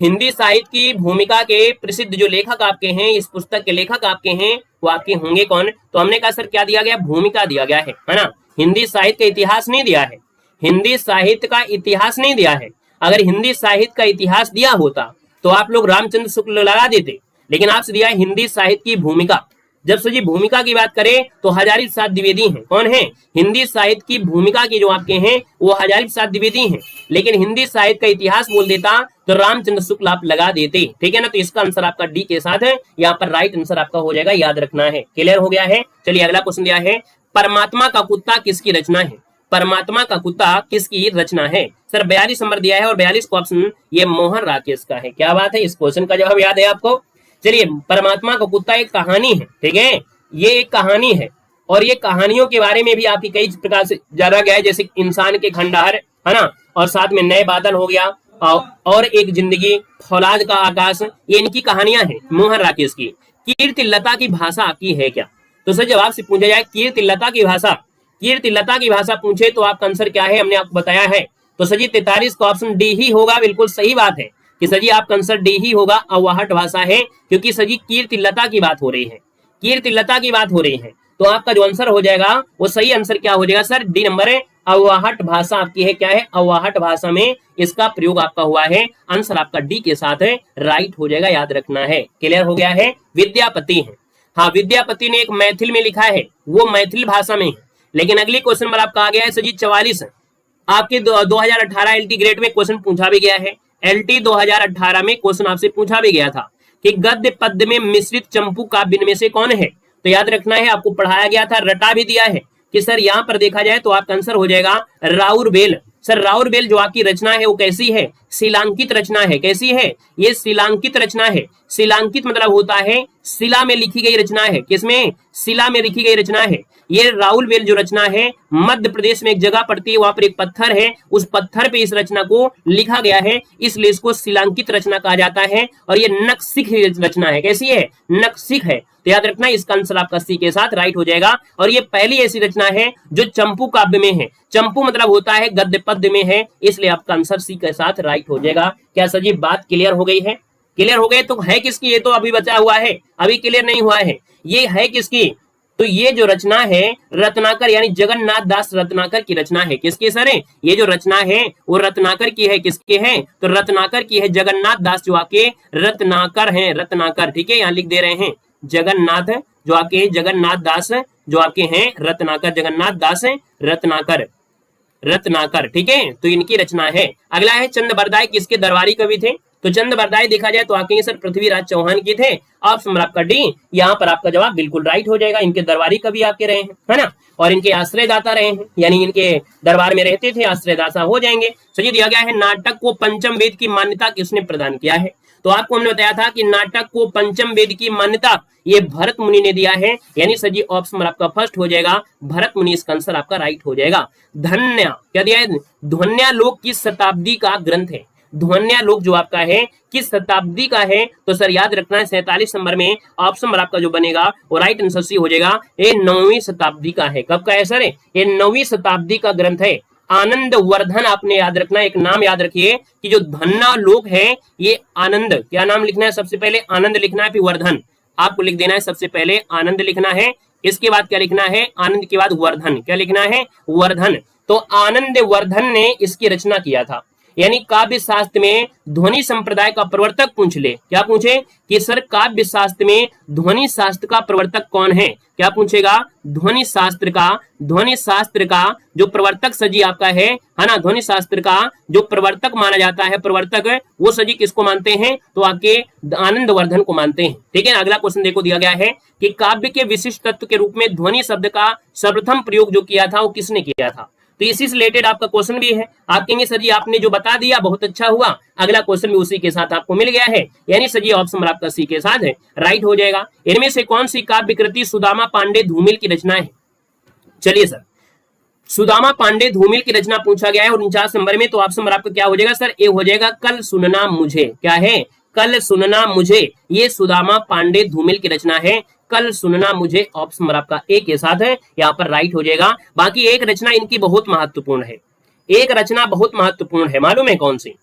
हिंदी साहित्य की भूमिका के प्रसिद्ध जो लेखक आपके हैं, इस पुस्तक के लेखक आपके हैं वो आपके होंगे कौन, तो हमने कहा सर क्या दिया गया, भूमिका दिया गया है ना, हिंदी साहित्य का इतिहास नहीं दिया है, हिंदी साहित्य का इतिहास नहीं दिया है। अगर हिंदी साहित्य का इतिहास दिया होता तो आप लोग रामचंद्र शुक्ल लगा देते, लेकिन आपसे दिया है हिंदी साहित्य की भूमिका, जब सर जी भूमिका की बात करें तो हजारी प्रसाद द्विवेदी हैं। कौन है? हिंदी साहित्य की भूमिका की जो आपके हैं वो हजारी प्रसाद द्विवेदी हैं। लेकिन हिंदी साहित्य का इतिहास बोल देता तो रामचंद्र शुक्ल आप लगा देते। ठीक है ना, तो इसका आंसर आपका डी के साथ है, यहाँ पर राइट आंसर आपका हो जाएगा, याद रखना है। क्लियर हो गया है? चलिए अगला क्वेश्चन दिया है, परमात्मा का कुत्ता किसकी रचना है? परमात्मा का कुत्ता किसकी रचना है? सर 42 नंबर दिया है और 42 को ऑप्शन ये मोहन राकेश का है। क्या बात है, इस क्वेश्चन का जवाब याद है आपको? चलिए, परमात्मा का कुत्ता एक कहानी है। ठीक है, ये एक कहानी है और ये कहानियों के बारे में भी आपकी कई प्रकार से जाना गया है, जैसे इंसान के खंडहर, है ना, और साथ में नए बादल हो गया और एक जिंदगी, फौलाद का आकाश, ये इनकी कहानियां हैं मोहन राकेश की। कीर्तिलता की भाषा आपकी है क्या? तो सर जब आपसे पूछा जाए कीर्तिलता की भाषा, कीर्तिलता की भाषा पूछे तो आपका आंसर क्या है, हमने आपको बताया है। तो सर जी 43 का ऑप्शन डी ही होगा। बिल्कुल सही बात है कि सर जी आपका आंसर डी ही होगा, अवाहट भाषा है, क्योंकि सर जी कीर्तिलता की बात हो रही है, कीर्तिलता की बात हो रही है। तो आपका जो आंसर हो जाएगा वो सही आंसर क्या हो जाएगा सर? डी नंबर है, अवाहट भाषा आपकी है। क्या है? अवाहट भाषा में इसका प्रयोग आपका हुआ है। आंसर आपका डी के साथ है, राइट हो जाएगा, याद रखना है। क्लियर हो गया है? विद्यापति है। हाँ, विद्यापति ने एक मैथिल में लिखा है, वो मैथिल भाषा में है। लेकिन अगली क्वेश्चन पर आपका आ गया है सर जी 44, आपके 2018 एलटी ग्रेड में क्वेश्चन पूछा भी गया है। एलटी 2018 में क्वेश्चन आपसे पूछा भी गया था कि गद्य पद्य में मिश्रित चंपू काव्य में से कौन है? तो याद रखना है, आपको पढ़ाया गया था, रटा भी दिया है कि सर यहाँ पर देखा जाए तो आपका आंसर हो जाएगा राउरबेल। सर राउरबेल जो आपकी रचना है वो कैसी है? शिलांकित रचना है। कैसी है? ये शिलांकित रचना है। शिलांकित मतलब होता है शिला में लिखी गई रचना है। किसमें? शिला में लिखी गई रचना है। ये राउरबेल जो रचना है मध्य प्रदेश में एक जगह पड़ती है, वहां पर एक पत्थर है, उस पत्थर पे इस रचना को लिखा गया है, इसलिए इसको शिलांकित रचना कहा जाता है। और ये नक्सिक रचना है। कैसी है? नक्सिक है। तो याद रखना, इसका आंसर आपका सी के साथ राइट हो जाएगा। और ये पहली ऐसी रचना है जो चंपू काव्य में है। चंपू मतलब होता है गद्य पद्य में है, इसलिए आपका आंसर सी के साथ राइट हो जाएगा। क्या सर जी बात क्लियर हो गई है? क्लियर हो गए? तो है किसकी? ये तो अभी बचा हुआ है, अभी क्लियर नहीं हुआ है। ये है किसकी? तो ये जो रचना है रत्नाकर यानी जगन्नाथ दास रत्नाकर की रचना है। किसकी सर? ये जो रचना है वो रत्नाकर की है। किसके है? तो रत्नाकर की है। जगन्नाथ दास जो आपके रत्नाकर हैं, रत्नाकर। ठीक है, यहाँ लिख दे रहे हैं जगन्नाथ जो आपके जगन्नाथ दास जो आपके हैं रत्नाकर, जगन्नाथ दास रत्नाकर, रत्नाकर। ठीक है, तो इनकी रचना है। अगला है चंद बरदाई किसके दरबारी कवि थे? तो चंद बरदाई देखा जाए तो आपके सर पृथ्वीराज चौहान की थे। ऑप्शन आपका डी, यहाँ पर आपका जवाब बिल्कुल राइट हो जाएगा। इनके दरबारी कवि आपके रहे हैं, है ना, और इनके आश्रयदाता रहे हैं, यानी इनके दरबार में रहते थे, आश्रयदाता हो जाएंगे। सही दिया गया है नाटक को पंचम वेद की मान्यता किसने प्रदान किया है? तो आपको हमने बताया था कि नाटक को पंचम वेद की मान्यता ये भरत मुनि ने दिया है, यानी सजी ऑप्शन आपका फर्स्ट हो जाएगा, भरत मुनि। इसका आंसर आपका राइट हो जाएगा। धन्य क्या दिया है? ध्वन्यालोक किस शताब्दी का ग्रंथ है? ध्वन्यालोक जो आपका है किस शताब्दी का है? तो सर याद रखना है 47 नंबर में ऑप्शन आपका जो बनेगा वो राइट आंसर सी हो जाएगा। ये 9वीं शताब्दी का है। कब का है सर? ये 9वीं शताब्दी का ग्रंथ है। आनंद वर्धन आपने याद रखना, एक नाम याद रखिए कि जो ध्वन्यालोक है ये आनंद, क्या नाम लिखना है? सबसे पहले आनंद लिखना है, फिर वर्धन आपको लिख देना है। सबसे पहले आनंद लिखना है, इसके बाद क्या लिखना है? आनंद के बाद वर्धन। क्या लिखना है? वर्धन। तो आनंद वर्धन ने इसकी रचना किया था। यानी काव्य शास्त्र में ध्वनि संप्रदाय का प्रवर्तक पूछ ले, क्या पूछे कि सर काव्य शास्त्र में ध्वनि शास्त्र का प्रवर्तक कौन है? क्या पूछेगा? ध्वनि शास्त्र का जो प्रवर्तक सजी आपका है ना, ध्वनि शास्त्र का जो प्रवर्तक माना जाता है, प्रवर्तक वो सजी किसको मानते हैं? तो आपके आनंद वर्धन को मानते हैं। ठीक है, अगला क्वेश्चन देखो दिया गया है कि काव्य के विशिष्ट तत्व के रूप में ध्वनि शब्द का सर्वप्रथम प्रयोग जो किया था वो किसने किया था? तो इसी से रिलेटेड आपका क्वेश्चन भी है। आप कहेंगे सर जी आपने जो बता दिया बहुत अच्छा हुआ, अगला क्वेश्चन भी उसी के साथ आपको मिल गया है, यानी सर जी ऑप्शन आपका सी के साथ है, राइट हो जाएगा। इनमें से कौन सी काव्य कृति सुदामा पांडे धूमिल की रचना है? चलिए सर, सुदामा पांडे धूमिल की रचना पूछा गया है और 49 नंबर में, तो ऑप्शन आपका क्या हो जाएगा सर? ए हो जाएगा, कल सुनना मुझे। क्या है? कल सुनना मुझे। ये सुदामा पांडे धूमिल की रचना है, कल सुनना मुझे। ऑप्शन आपका ए के साथ है, यहाँ पर राइट हो जाएगा। बाकी एक रचना इनकी बहुत महत्वपूर्ण है, एक रचना बहुत महत्वपूर्ण है, मालूम है कौन सी?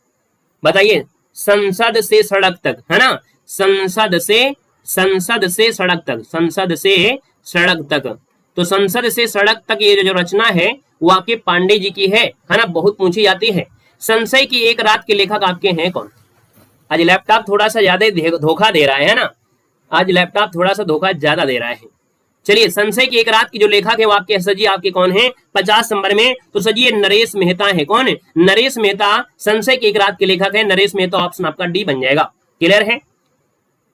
बताइए। संसद से सड़क तक, है ना, संसद से सड़क तक, संसद से सड़क तक। तो संसद से सड़क तक ये जो रचना है वो आपके पांडे जी की है ना, बहुत पूछी जाती है। संशय की एक रात के लेखक आपके हैं कौन? आज लैपटॉप थोड़ा सा ज्यादा धोखा दे रहा है ना, आज लैपटॉप थोड़ा सा धोखा ज्यादा दे रहा है। चलिए संशय की एक रात की जो लेखक है वो आपके सर जी आपके कौन है 50 नंबर में, तो सर जी ये नरेश मेहता है। कौन है? नरेश मेहता संशय की एक रात के लेखक है नरेश मेहता। ऑप्शन आपका डी बन जाएगा। क्लियर है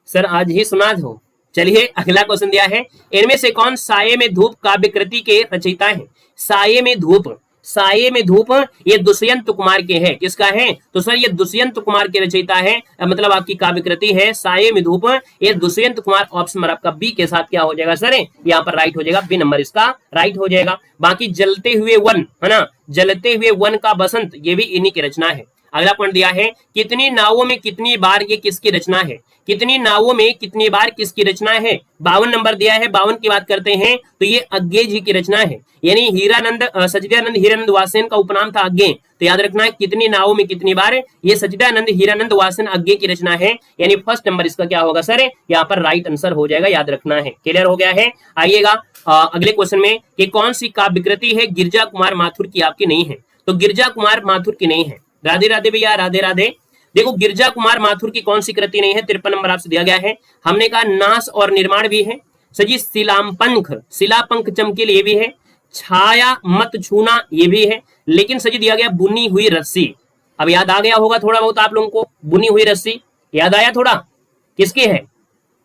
सर? आज ही सुना दो। चलिए अगला क्वेश्चन दिया है, इनमें से कौन साये में धूप काव्य कृति के रचयिता है? साये में धूप, साये में धूप ये दुष्यंत कुमार के है। किसका है? तो सर ये दुष्यंत कुमार के रचयिता है, मतलब आपकी काव्य कृति है साये में धूप, ये दुष्यंत कुमार। ऑप्शन नंबर आपका बी के साथ क्या हो जाएगा सर? यहाँ पर राइट हो जाएगा, बी नंबर इसका राइट हो जाएगा। बाकी जलते हुए वन है ना, जलते हुए वन का बसंत, ये भी इन्हीं की रचना है। अगला पॉइंट दिया है, कितनी नावों में कितनी बार, ये किसकी रचना है? कितनी नावों में कितनी बार किसकी रचना है? 52 नंबर दिया है। 52 की बात करते हैं तो ये अज्ञे जी की रचना है, यानी हीरानंद सचिदानंद हीरानंद वासेन का उपनाम था अज्ञे। तो याद रखना है कितनी नावों में कितनी बार, ये सचिदानंद हीरानंद वासेन अज्ञे की रचना है, यानी फर्स्ट नंबर इसका क्या होगा सर? यहाँ पर राइट आंसर हो जाएगा, याद रखना है। क्लियर हो गया है? आइएगा अगले क्वेश्चन में कि कौन सी काव्य कृति है गिरजा कुमार माथुर की आपकी नहीं है? तो गिरजा कुमार माथुर की नहीं है। राधे राधे भैया, राधे राधे। देखो गिरजा कुमार माथुर की कौन सी कृति नहीं है? 53 नंबर आपसे दिया गया है। हमने कहा नाश और निर्माण भी है सजी, शिलापंख, शिलापंख चमकील ये भी है, छाया मत छूना ये भी है, लेकिन सजी दिया गया बुनी हुई रस्सी। अब याद आ गया होगा थोड़ा बहुत आप लोगों को, बुनी हुई रस्सी याद आया थोड़ा? किसकी है?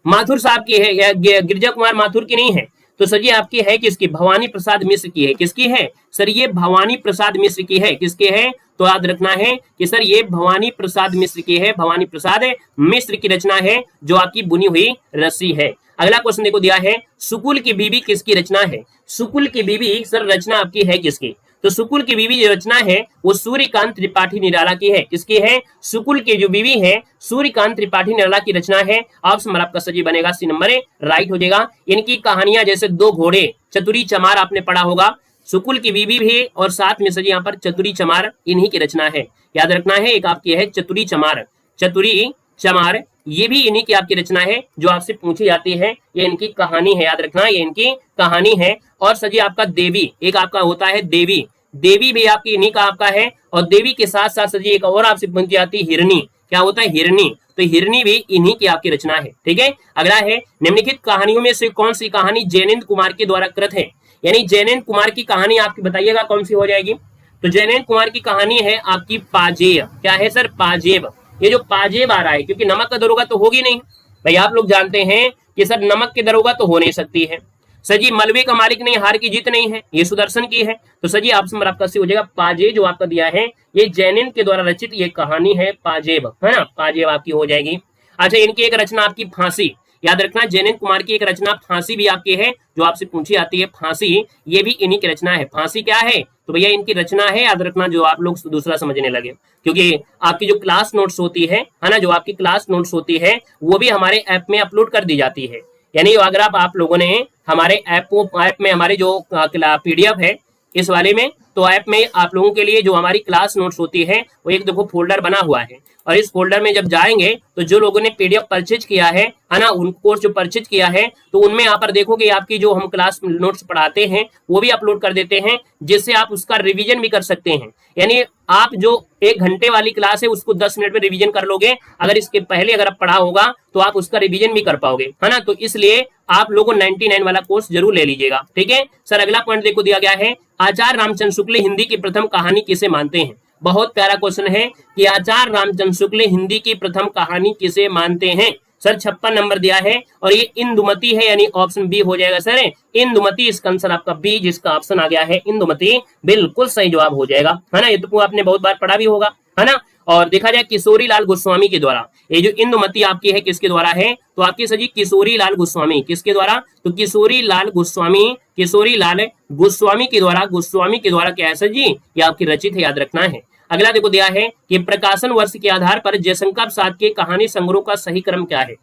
माथुर साहब की है, या गिरजा कुमार माथुर की नहीं है। तो सर ये आपकी है किसकी? भवानी प्रसाद मिश्र की है। किसकी है सर? ये भवानी प्रसाद मिश्र की है। किसके है? तो याद रखना है कि सर ये भवानी प्रसाद मिश्र की है, भवानी प्रसाद मिश्र की रचना है जो आपकी बुनी हुई रस्सी है। अगला क्वेश्चन देखो दिया है, सुकुल की बीबी किसकी रचना है? सुकुल की बीबी सर रचना आपकी है किसकी? तो सुकुल की बीवी जो रचना है वो सूर्यकांत त्रिपाठी निराला की है। किसकी है? सुकुल की जो बीवी है सूर्यकांत त्रिपाठी निराला की रचना है। ऑप्शन नंबर आपका सही बनेगा, सी नंबर राइट हो जाएगा। इनकी कहानियां जैसे दो घोड़े, चतुरी चमार आपने पढ़ा होगा, सुकुल की बीवी भी और साथ में सजी यहाँ पर चतुरी चमार इन्हीं की रचना है। याद रखना है एक आपकी है चतुरी चमार, चतुरी चमार ये भी इन्हीं की आपकी रचना है जो आपसे पूछी जाती है। ये इनकी कहानी है, याद रखना ये इनकी कहानी है। और सजी आपका देवी, एक आपका होता है देवी, देवी भी आपकी इन्हीं का आपका है। और देवी के साथ साथ सजी एक और आपसे पूछी जाती है हिरनी। क्या होता है? हिरनी। तो हिरनी भी इन्हीं की आपकी रचना है। ठीक है, अगला है, निम्नलिखित कहानियों में से कौन सी कहानी जैनेन्द्र कुमार के द्वारा कृत है? यानी जैनेन्द्र कुमार की कहानी आपकी बताइएगा कौन सी हो जाएगी? तो जैनेन्द्र कुमार की कहानी है आपकी पाजेब। क्या है सर? पाजेब। ये जो पाजेब आ रहा है, क्योंकि नमक का दरोगा तो होगी नहीं भाई, आप लोग जानते हैं कि सर नमक के दरोगा तो हो नहीं सकती है। सर जी मलबे का मालिक नहीं, हार की जीत नहीं है, ये सुदर्शन की है। तो सर जी ऑप्शन नंबर आपका सी हो जाएगा पाजेब, जो आपका दिया है ये जैनेन्द्र के द्वारा रचित ये कहानी है पाजेब, है ना, पाजेब आपकी हो जाएगी। अच्छा, इनकी एक रचना आपकी फांसी, याद रखना जैनेन्द्र कुमार की एक रचना फांसी भी आपकी है जो आपसे पूछी आती है। फांसी ये भी इन्हीं की रचना है। फांसी क्या है? तो भैया इनकी रचना है, याद रखना, जो आप लोग दूसरा समझने लगे, क्योंकि आपकी जो क्लास नोट्स होती है ना, जो आपकी क्लास नोट्स होती है वो भी हमारे ऐप में अपलोड कर दी जाती है। यानी अगर आप लोगों ने हमारे ऐप में हमारे जो पीडीएफ है इस वाले में, तो ऐप में आप लोगों के लिए जो हमारी क्लास नोट्स होती है वो एक देखो फोल्डर बना हुआ है, और इस फोल्डर में जब जाएंगे तो जो लोगों ने पीडीएफ परचेज किया है ना, उन कोर्स जो परचेज किया है, तो उनमें यहाँ पर देखोगे आपकी जो हम क्लास नोट्स पढ़ाते हैं वो भी अपलोड कर देते हैं, जिससे आप उसका रिवीजन भी कर सकते हैं। यानी आप जो 1 घंटे वाली क्लास है उसको 10 मिनट में रिवीजन कर लोगे, अगर इसके पहले अगर आप पढ़ा होगा तो आप उसका रिवीजन भी कर पाओगे, है ना। तो इसलिए आप लोगों 99 वाला कोर्स जरूर ले लीजिएगा। ठीक है सर, अगला पॉइंट देखो दिया गया है, आचार्य रामचंद्र शुक्ल हिंदी की प्रथम कहानी किसे मानते हैं? बहुत प्यारा क्वेश्चन है कि आचार्य रामचंद्र शुक्ल हिंदी की प्रथम कहानी किसे मानते हैं? सर 56 नंबर दिया है, और ये इंदुमती है, यानी ऑप्शन बी हो जाएगा सर, इंदुमती। इसका आंसर आपका बी, जिसका ऑप्शन आ गया है इंदुमती, बिल्कुल सही जवाब हो जाएगा, है ना। ये तो आपने बहुत बार पढ़ा भी होगा, है ना। और देखा जाए किशोरी लाल गोस्वामी के द्वारा, ये जो इंदुमती आपकी है किसके द्वारा है? तो आपकी सजी किशोरी लाल गोस्वामी, किसके द्वारा? तो किशोरी लाल गोस्वामी, किशोरी लाल गोस्वामी के द्वारा, गोस्वामी के द्वारा क्या है सर जी? ये आपकी रचित है, याद रखना है। अगला देखो दिया है कि प्रकाशन वर्ष के आधार पर जयशंकर प्रसाद के कहानी संग्रह का सही क्रम क्या है?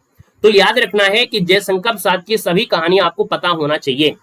तो याद रखना है कि जयशंकर प्रसाद की सभी कहानियां आपको पता होना चाहिए।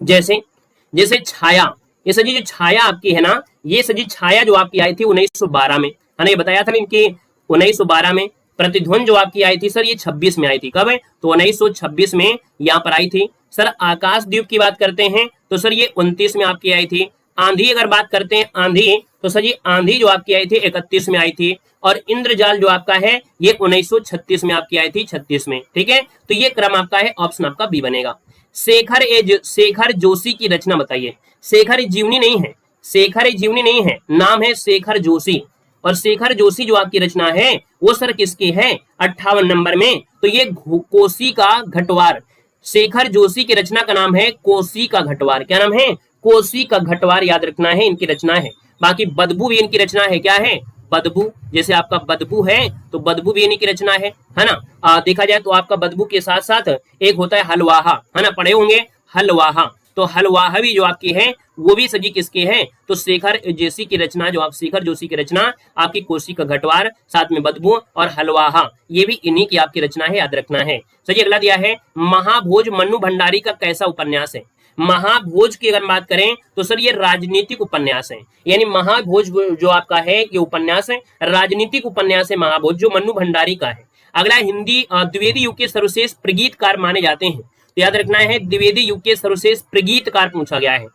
जैसे छाया, ये सजी जो छाया आपकी है ना, ये सजी छाया जो आपकी आई थी 1912 में, है ना, ये बताया था इनकी 1912 में। प्रतिध्वनि जो आपकी आई थी सर ये 26 में आई थी। कब है? तो 1926 में यहाँ पर आई थी। सर आकाशदीप की बात करते हैं तो सर ये 29 में आपकी आई थी। आंधी अगर बात करते हैं, आंधी तो सर जी आंधी जो आपकी आई थी 31 में आई थी, और इंद्रजाल जो आपका है ये 1936 में आपकी आई थी, 36 में। ठीक है, तो ये क्रम आपका है, ऑप्शन आपका बी बनेगा। शेखर जोशी की रचना बताइए। शेखर जीवनी नहीं है, शेखर जीवनी नहीं है, नाम है शेखर जोशी। और शेखर जोशी जो आपकी रचना है वो सर किसकी है, 58 नंबर में। तो ये कोसी का घटवार, शेखर जोशी की रचना का नाम है कोसी का घटवार। क्या नाम है, कोसी का घटवार, याद रखना है, इनकी रचना है। बाकी बदबू भी इनकी रचना है, क्या है, बदबू। जैसे आपका बदबू है तो बदबू भी इन्हीं की रचना है ना। देखा जाए तो आपका बदबू के साथ साथ एक होता है हलवाहा, है ना, पढ़े होंगे हलवाहा। तो हलवाहा भी जो आपकी है वो भी सजी किसके हैं, तो शेखर जोशी की रचना, जो आप शेखर जोशी की रचना आपकी कोसी का घटवार, साथ में बदबू और हलवाहा, ये भी इन्हीं की आपकी रचना है, याद रखना है। सही, अगला दिया है महाभोज मन्नू भंडारी का कैसा उपन्यास है। महाभोज की अगर बात करें तो सर ये राजनीतिक उपन्यास है, यानी महाभोज जो आपका है ये उपन्यास है, राजनीतिक उपन्यास है महाभोज, जो मन्नू भंडारी का है। अगला हिंदी द्विवेदी युग के सर्वश्रेष्ठ प्रगीतकार माने जाते हैं, तो याद रखना है द्विवेदी युग के सर्वश्रेष्ठ प्रगीतकार पूछा गया है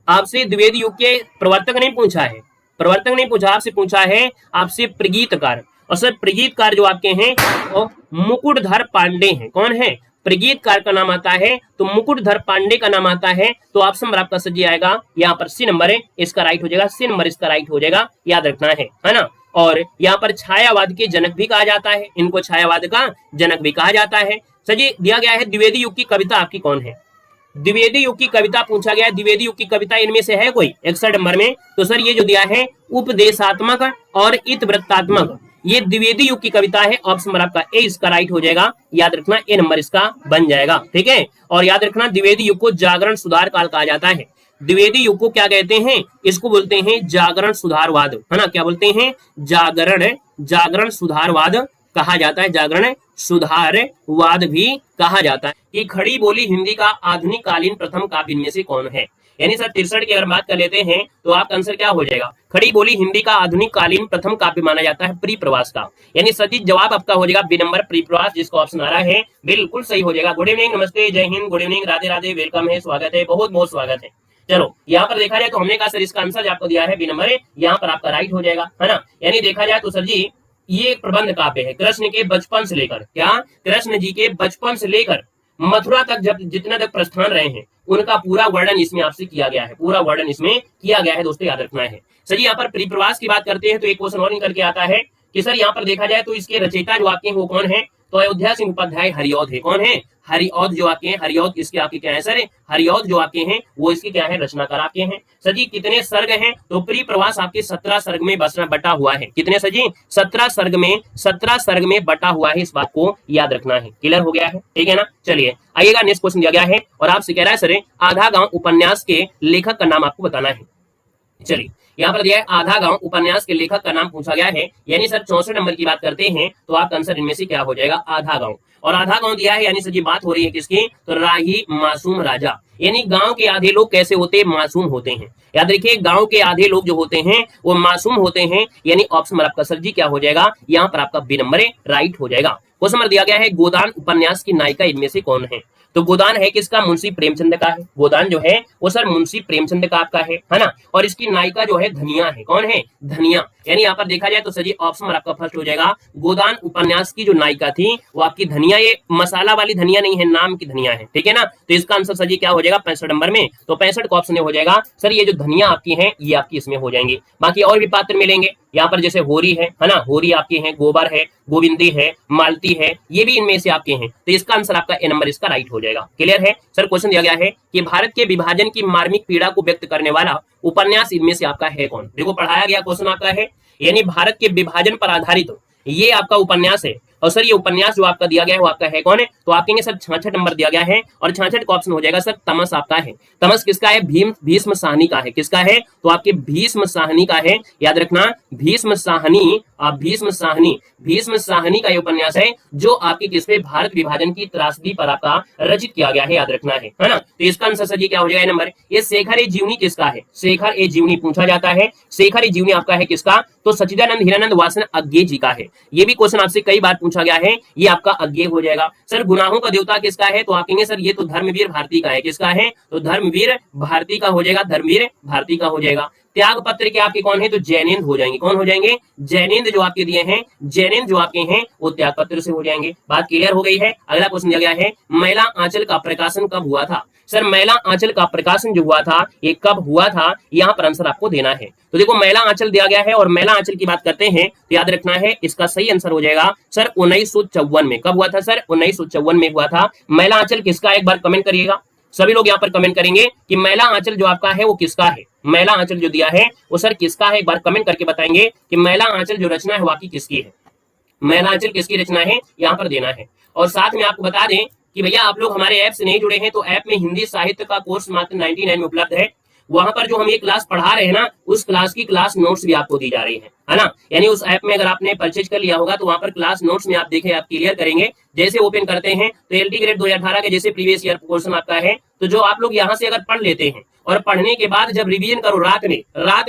आपसे। द्विवेदी युग के प्रवर्तक नहीं पूछा है, प्रवर्तक नहीं पूछा, आपसे पूछा है आपसे प्रगीतकार। और सर प्रगीतकार जो आपके हैं वो मुकुटधर पांडे हैं। कौन है, प्रगीतकार का नाम आता है तो मुकुटधर पांडे का नाम आता है। तो ऑप्शन नंबर आपका सजी आएगा यहाँ पर सी नंबर है, इसका राइट हो जाएगा, सी नंबर इसका राइट हो जाएगा, याद रखना है ना। और यहाँ पर छायावाद के जनक भी कहा जाता है, इनको छायावाद का जनक भी कहा जाता है। सजी दिया गया है द्विवेदी युग की कविता आपकी कौन है, द्विवेदी युग की कविता पूछा गया है, द्विवेदी युग की कविता इनमें से है कोई 61 नंबर में। तो सर ये जो दिया है उपदेशात्मक और इतवृत्तात्मक, ये द्विवेदी युग की कविता है, ऑप्शन नंबर आपका ए इसका राइट हो जाएगा, याद रखना, ए नंबर इसका बन जाएगा। ठीक है, और याद रखना द्विवेदी युग को जागरण सुधार काल कहा जाता है। द्विवेदी युग को क्या कहते हैं, इसको बोलते हैं जागरण सुधारवाद, है ना, क्या बोलते हैं, जागरण सुधारवाद कहा जाता है, जागरण सुधारवाद भी कहा जाता है। कि खड़ी बोली हिंदी का आधुनिक कालीन प्रथम काव्य में से कौन है, यानी सर 63 की अगर बात कर लेते हैं तो आपका आंसर क्या हो जाएगा, खड़ी बोली हिंदी का आधुनिक कालीन प्रथम काव्य माना जाता है परिप्रवास का, यानी सही जवाब आपका हो जाएगा बी नंबर परिप्रवास, जिसका ऑप्शन आ रहा है बिल्कुल सही हो जाएगा। गुड इवनिंग, नमस्ते, जय Hind, good evening, Radhe Radhe, welcome है, स्वागत है, बहुत बहुत स्वागत है। चलो यहाँ पर देखा जाए तो हमने कहा सर इसका आंसर आपको दिया है बी नंबर है, यहाँ पर आपका राइट हो जाएगा, है ना। यानी देखा जाए तो सर जी ये एक प्रबंध काव्य है, कृष्ण के बचपन से लेकर, क्या, कृष्ण जी के बचपन से लेकर मथुरा तक जब जितना तक प्रस्थान रहे हैं उनका पूरा वर्णन इसमें आपसे किया गया है, पूरा वर्णन इसमें किया गया है दोस्तों, याद रखना है। सर यहाँ पर परिप्रवास की बात करते हैं तो एक क्वेश्चन और निकल के आता है कि सर यहाँ पर देखा जाए तो इसके रचयिता जो आपके हैं वो कौन है, तो अयोध्या सिंह उपाध्याय हरिऔध है। कौन है, हरिऔध जो आपके हैं, हरिऔध इसके आपके क्या है सर, हरिऔध जो आपके हैं वो इसके क्या है, रचनाकार आपके हैं। सर जी कितने सर्ग हैं, तो परिप्रवास आपके 17 सर्ग में बटा हुआ है। कितने सर जी, 17 सर्ग में बटा हुआ है, इस बात को याद रखना है। क्लियर हो गया है, ठीक है ना। चलिए आइएगा, नेक्स्ट क्वेश्चन दिया गया है और आपसे कह रहा है सर आधा गांव उपन्यास के लेखक का नाम आपको बताना है। चलिए यहाँ पर दिया है आधा गांव उपन्यास के लेखक का नाम पूछा गया है, यानी सर 64 नंबर की बात करते हैं तो आपका आंसर इनमें से क्या हो जाएगा, आधा गांव। और आधा गांव दिया है यानी सर जी बात हो रही है किसकी, तो राही मासूम राजा, यानी गांव के आधे लोग कैसे होते हैं, मासूम होते हैं। याद रखिए गांव के आधे लोग जो होते हैं वो मासूम होते हैं, यानी ऑप्शन नंबर आपका सर जी क्या हो जाएगा, यहाँ पर आपका बी नंबर राइट हो जाएगा। क्वेश्चन नंबर दिया गया है गोदान उपन्यास की नायिका इनमें से कौन है, तो गोदान है किसका, मुंशी प्रेमचंद का है। गोदान जो है वो सर मुंशी प्रेमचंद का आपका है ना। और इसकी नायिका जो है धनिया है। कौन है, धनिया, यानी यहाँ पर देखा जाए तो सर ऑप्शन में आपका फर्स्ट हो जाएगा। गोदान उपन्यास की जो नायिका थी वो आपकी धनिया, ये मसाला वाली धनिया नहीं है, नाम की धनिया है, ठीक है ना। तो इसका आंसर सर क्या हो जाएगा 65 नंबर में, तो 65 का ऑप्शन हो जाएगा सर, ये जो धनिया आपकी है ये आपकी इसमें हो जाएंगी। बाकी और भी पात्र मिलेंगे यहाँ पर, जैसे होरी है ना, होरी आपकी है, गोबर है, गोविंदी है, मालती है, ये भी इनमें से आपके हैं। तो इसका आंसर आपका ए नंबर इसका राइट हो जाएगा। क्लियर है सर। क्वेश्चन दिया गया है कि भारत के विभाजन की मार्मिक पीड़ा को व्यक्त करने वाला उपन्यास इनमें से आपका है कौन। देखो पढ़ाया गया क्वेश्चन आपका है, यानी भारत के विभाजन पर आधारित ये आपका उपन्यास है। और सर ये उपन्यास जो आपका दिया गया है वो आपका है कौन है, तो आप कहेंगे सर 66 नंबर दिया गया है, और 66 का ऑप्शन हो जाएगा सर तमस आपका है। तमस किसका है, भीष्म साहनी का है। किसका है, तो आपके भीष्म साहनी का है, याद रखना भीष्म साहनी, भीष्म साहनी का ये उपन्यास है जो आपके किसपे, भारत विभाजन की त्रासदी पर आपका रचित किया गया है, याद रखना है ना। तो इसका आंसर सर क्या हो जाएगा नंबर, ये शेखर ए जीवनी किसका है, शेखर ए जीवनी पूछा जाता है। शेखर ए जीवनी आपका है किसका, तो सच्चिदानंद हीरानंद वासन अज्ञे जी का है। ये भी क्वेश्चन आपसे कई बार पूछा गया है, ये आपका अज्ञे हो जाएगा। सर गुनाहों का देवता किसका है, तो आप कहेंगे सर ये तो धर्मवीर भारती का है। किसका है, तो धर्मवीर भारती का हो जाएगा, धर्मवीर भारती का हो जाएगा। त्याग पत्र के आपके कौन है, तो जैनेन्द्र हो जाएंगे। कौन हो जाएंगे, जैनेन्द्र जो आपके दिए हैं, जैनेन्द्र जो आपके हैं वो त्याग पत्र से हो जाएंगे। बात क्लियर हो गई है। अगला क्वेश्चन दिया गया है, मैला आंचल का प्रकाशन कब हुआ था। सर मैला आंचल का प्रकाशन जो हुआ था ये कब हुआ था, यहाँ पर आंसर आपको देना है। तो देखो मैला आंचल दिया गया है और मैला आंचल की बात करते हैं तो याद रखना है इसका सही आंसर हो जाएगा सर 1954 में। कब हुआ था सर, 1954 में हुआ था। मैला आंचल किसका, एक बार कमेंट करिएगा। सभी लोग यहाँ पर कमेंट करेंगे कि मैला आंचल जो आपका है वो किसका है, मैला आंचल जो दिया है वो सर किसका है, एक बार कमेंट करके बताएंगे कि मैला आंचल जो रचना है वाकई किसकी है, मैला आंचल किसकी रचना है, यहाँ पर देना है। और साथ में आपको बता दें कि भैया आप लोग हमारे ऐप से नहीं जुड़े हैं तो ऐप में हिंदी साहित्य का कोर्स मात्र 99 में उपलब्ध है। वहां पर जो हम ये क्लास पढ़ा रहे हैं ना, उस क्लास की क्लास नोट्स भी आपको दी जा रही है ना। यानी उस ऐप में अगर आपने परचेज कर लिया होगा तो वहां पर क्लास नोट्स में आप देखें, आप क्लियर करेंगे। जैसे ओपन करते हैं तो एलटी ग्रेड 2018 के जैसे प्रीवियस ईयर क्वेश्चन आपका है, तो जो आप लोग यहाँ से अगर पढ़ लेते हैं और पढ़ने के बाद जब रिवीजन करो रात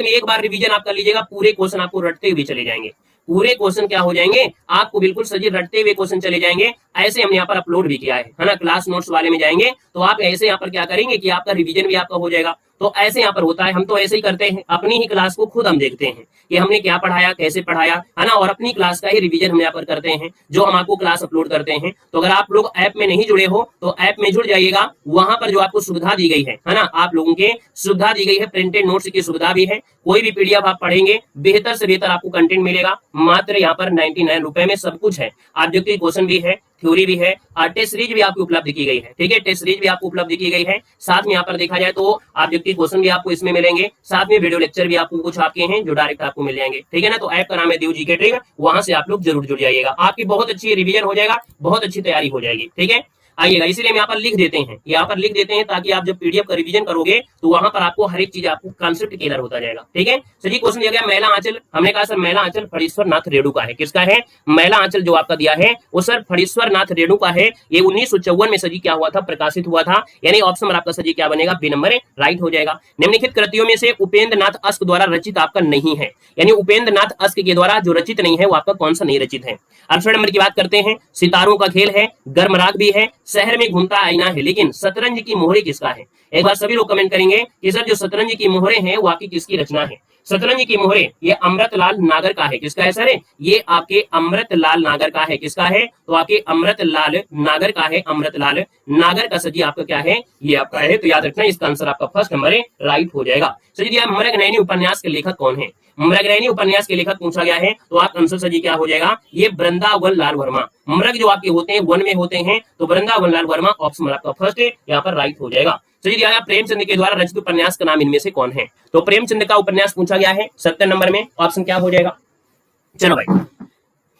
में एक बार रिवीजन आप कर लीजिएगा, पूरे क्वेश्चन आपको रटते हुए चले जाएंगे। पूरे क्वेश्चन क्या हो जाएंगे, आपको बिल्कुल सही रटते हुए क्वेश्चन चले जाएंगे। ऐसे हमने यहाँ पर अपलोड भी किया है ना, क्लास नोट्स वाले में जाएंगे तो आप ऐसे यहाँ पर क्या करेंगे कि आपका रिवीजन भी आपका हो जाएगा। तो ऐसे यहाँ पर होता है, हम तो ऐसे ही करते हैं, अपनी ही क्लास को खुद हम देखते हैं कि हमने क्या पढ़ाया, कैसे पढ़ाया, है ना, और अपनी क्लास का ही रिवीजन हम यहाँ पर करते हैं जो हम आपको क्लास अपलोड करते हैं। तो अगर आप लोग ऐप में नहीं जुड़े हो तो ऐप में जुड़ जाइएगा। वहां पर जो आपको सुविधा दी गई है ना, आप लोगों के सुविधा दी गई है, प्रिंटेड नोट्स की सुविधा भी है। कोई भी पीडीएफ आप पढ़ेंगे बेहतर से बेहतर आपको कंटेंट मिलेगा। मात्र यहाँ पर 99 रुपए में सब कुछ है। ऑब्जेक्टिव क्वेश्चन भी है, थ्योरी भी है और टेस्ट सीरीज भी आपको उपलब्ध की गई है। ठीक है, टेस्ट सीरीज भी आपको उपलब्ध की गई है। साथ में यहाँ पर देखा जाए तो ऑब्जेक्टिव क्वेश्चन भी आपको इसमें मिलेंगे, साथ में वीडियो लेक्चर भी आपको कुछ आपके हैं जो डायरेक्ट आपको मिल जाएंगे। ठीक है ना, तो ऐप का नाम है देव जीके ट्रिक, वहां से आप लोग जरूर जुड़ जाइएगा। आपकी बहुत अच्छी रिवीजन हो जाएगा, बहुत अच्छी तैयारी हो जाएगी। ठीक है, आइएगा, इसीलिए हम यहाँ पर लिख देते हैं, यहाँ पर लिख देते हैं ताकि आप जब पीडीएफ का रिवीजन करोगे तो वहां पर आपको हर एक चीज आपको कॉन्सेप्ट क्लियर होता जाएगा। ठीक है, सही क्वेश्चन दिया गया मैला आंचल, हमने कहा सर मैला आंचल फणीश्वर नाथ रेणु का है। किसका है, मैला आंचल जो आपका दिया है वो सर फणीश्वर नाथ रेणु का है। ये 1954 में सजी क्या हुआ था, प्रकाशित हुआ था। यानी ऑप्शन नंबर आपका सजी क्या बनेगा, बी नंबर राइट हो जाएगा। निम्नलिखित कृतियों में से उपेंद्र नाथ अस्क द्वारा रचित आपका नहीं है, यानी उपेंद्र नाथ अस्क के द्वारा जो रचित नहीं है वो आपका कौन सा नहीं रचित है। 68 नंबर की बात करते हैं, सितारों का खेल है, गर्मराग भी है, शहर में घूमता आईना है, लेकिन शतरंज की मोहरे किसका है। एक बार सभी लोग कमेंट करेंगे कि सर जो शतरंज की मोहरे हैं वो आपकी किसकी रचना है। शतरंज की मोहरे ये अमृतलाल नागर का है। किसका है सर, ये आपके अमृतलाल नागर का है। किसका है, तो आपके अमृतलाल नागर का है। अमृतलाल नागर का सजी आपका क्या है, ये आपका है। तो याद रखना इसका आंसर आपका फर्स्ट नंबर राइट हो जाएगा। सजी दिया मृगनयनी उपन्यास के लेखक कौन है। मृगनयनी उपन्यास के लेखक पूछा गया है तो आप आंसर सजी क्या हो जाएगा, ये वृंदावन लाल वर्मा। मृग जो आपके होते हैं वन में होते हैं, तो वृंदावन लाल वर्मा ऑप्शन आपका फर्स्ट यहाँ पर राइट हो जाएगा। सही दिया प्रेमचंद के द्वारा रचित उपन्यास का नाम इनमें से कौन है। तो प्रेमचंद का उपन्यास पूछा गया है 70 नंबर में, ऑप्शन क्या हो जाएगा। चलो भाई,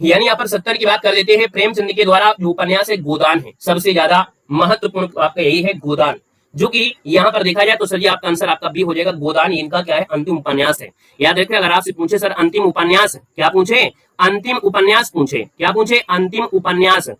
यानी यहाँ पर 70 की बात कर देते हैं। प्रेमचंद के द्वारा जो उपन्यास है गोदान है, सबसे ज्यादा महत्वपूर्ण आपका यही है गोदान, जो कि यहाँ पर देखा जाए तो सर आपका आंसर आपका बी हो जाएगा। गोदान इनका क्या है, अंतिम उपन्यास है। याद रखिए, अगर आपसे पूछे सर अंतिम उपन्यास, क्या पूछे, अंतिम उपन्यास पूछे, क्या पूछे, अंतिम उपन्यास,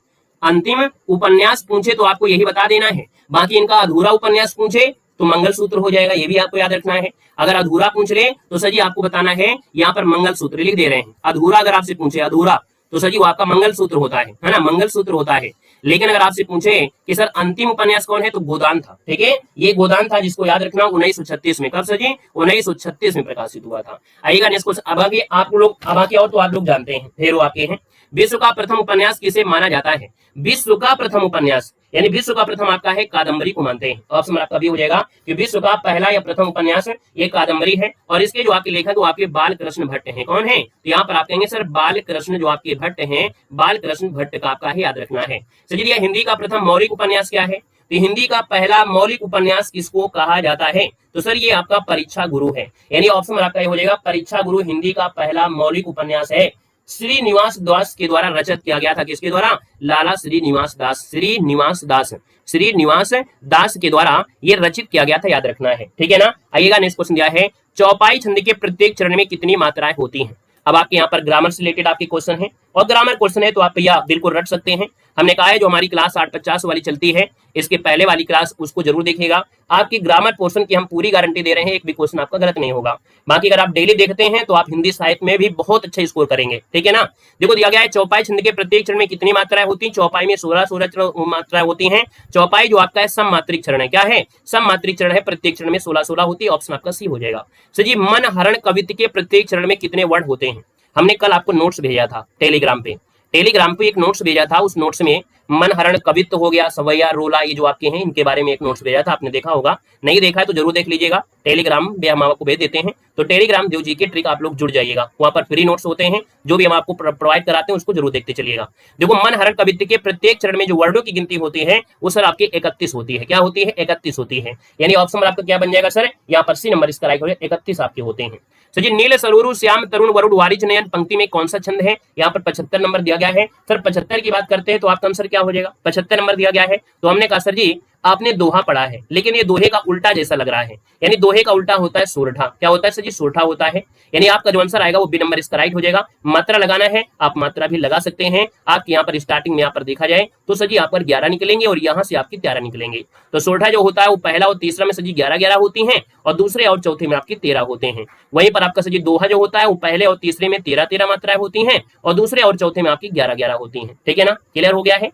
अंतिम उपन्यास पूछे तो आपको यही बता देना है। बाकी इनका अधूरा उपन्यास पूछे तो मंगलसूत्र हो जाएगा, ये भी आपको याद रखना है। अगर अधूरा पूछ ले तो सर जी आपको बताना है, यहाँ पर मंगलसूत्र लिख दे रहे हैं। अधूरा अगर आपसे पूछे अधूरा तो सर जी वो आपका मंगलसूत्र होता है ना, मंगलसूत्र होता है। लेकिन अगर आपसे पूछे कि सर अंतिम उपन्यास कौन है तो गोदान था। ठीक है, ये गोदान था जिसको याद रखना 1936 में। कब सर जी, 1936 में प्रकाशित हुआ था। आइएगा नेक्स्ट क्वेश्चन। अब आगे आप लोग, अब आगे और तो आप लोग जानते हैं, फिर वो आपके हैं। विश्व का प्रथम उपन्यास किसे माना जाता है। विश्व का प्रथम उपन्यास, यानी विश्व का प्रथम आपका है कादम्बरी को मानते हैं। ऑप्शन आपका भी हो जाएगा कि विश्व का पहला या प्रथम उपन्यास ये कादम्बरी है। और इसके जो आपके लेखक वो आपके बाल कृष्ण भट्ट हैं। कौन है, तो यहाँ पर आप कहेंगे सर बाल कृष्ण जो आपके भट्ट हैं, बाल कृष्ण भट्ट का आपका याद रखना है। चलिए, हिंदी का प्रथम मौलिक उपन्यास क्या है, तो हिंदी का पहला मौलिक उपन्यास किसको कहा जाता है, तो सर ये आपका परीक्षा गुरु है। यानी ऑप्शन आपका ये हो जाएगा परीक्षा गुरु हिंदी का पहला मौलिक उपन्यास है। श्रीनिवास दास के द्वारा रचित किया गया था। किसके द्वारा, लाला श्रीनिवास दास, श्रीनिवास दास, श्रीनिवास दास के द्वारा ये रचित किया गया था, याद रखना है। ठीक है ना, आइएगा नेक्स्ट क्वेश्चन दिया है, चौपाई छंद के प्रत्येक चरण में कितनी मात्राएं होती हैं। अब आपके यहाँ पर ग्रामर से रिलेटेड आपके क्वेश्चन है और ग्रामर क्वेश्चन है तो आप भैया बिल्कुल रट सकते हैं। हमने कहा है जो हमारी क्लास 850 वाली चलती है, इसके पहले वाली क्लास उसको जरूर देखिएगा। आपकी ग्रामर पोर्शन की हम पूरी गारंटी दे रहे हैं, एक भी क्वेश्चन आपका गलत नहीं होगा। बाकी अगर आप डेली देखते हैं तो आप हिंदी साहित्य में भी बहुत अच्छा स्कोर करेंगे, ठीक है ना। देखो दिया गया है चौपाई छंद के प्रत्येक चरण में कितनी मात्राएं होती हैं, चौपाई में 16 मात्राएं होती हैं। चौपाई जो आपका है सममात्रिक चरण है, क्या है, सममात्रिक चरण है, प्रत्येक चरण में 16 होती है, ऑप्शन आपका सी हो जाएगा। सर जी मन हरण कवित्त के प्रत्येक चरण में कितने वर्ड होते हैं, हमने कल आपको नोट्स भेजा था टेलीग्राम पे एक नोट्स भेजा था, उस नोट्स में मन हरण कवित्व हो गया, सवैया, रोला, ये जो आपके हैं इनके बारे में एक नोट्स भेजा था, आपने देखा होगा, नहीं देखा है तो जरूर देख लीजिएगा, टेलीग्राम में हम आपको भेज देते हैं। तो टेलीग्राम देव जी के ट्रिक आप लोग जुड़ जाइएगा, वहां पर फ्री नोट्स होते हैं, जो भी हम आपको प्रोवाइड कराते हैं उसको जरूर देखते चलिएगा। देखो मन हरण कवित्व के प्रत्येक चरण में जो वर्डों की गिनती होती है वो सर आपकी 31 होती है, क्या होती है, 31 होती है। यानी ऑप्शन आपका क्या बन जाएगा सर, यहाँ पर सी नंबर इसका राइट हो जाएगा, 31 आपके होते हैं। सर जी नील सरूरु श्याम तरुण वरुण वारिच नयन पंक्ति में कौन सा छंद है, यहाँ पर 75 नंबर दिया गया है। सर 75 की बात करते हैं तो आपका आंसर क्या हो जाएगा, 75 नंबर दिया गया है। तो हमने कहा सर जी आपने दोहा पढ़ा है, लेकिन ये दोहे का उल्टा जैसा लग रहा है, यानी दोहे का उल्टा होता है सोरठा, क्या होता है सर जी, सोरठा होता है। यानी आपका जो आंसर आएगा वो बी नंबर इसका राइट हो जाएगा। मात्रा लगाना है, आप मात्रा भी लगा सकते हैं। आपके यहाँ पर स्टार्टिंग में यहाँ पर देखा जाए तो सर जी यहाँ पर 11 निकलेंगे और यहाँ से आपकी 13 निकलेंगे। तो सोरठा जो होता है वो पहला और तीसरा में सर जी 11 होती है, और दूसरे और चौथे में आपकी 13 होते हैं। वहीं पर आपका सर जी दोहा जो होता है वो पहले और तीसरे में 13 मात्राएं होती हैं, और दूसरे और चौथे में आपकी 11 होती हैं, ठीक है ना, क्लियर हो गया है।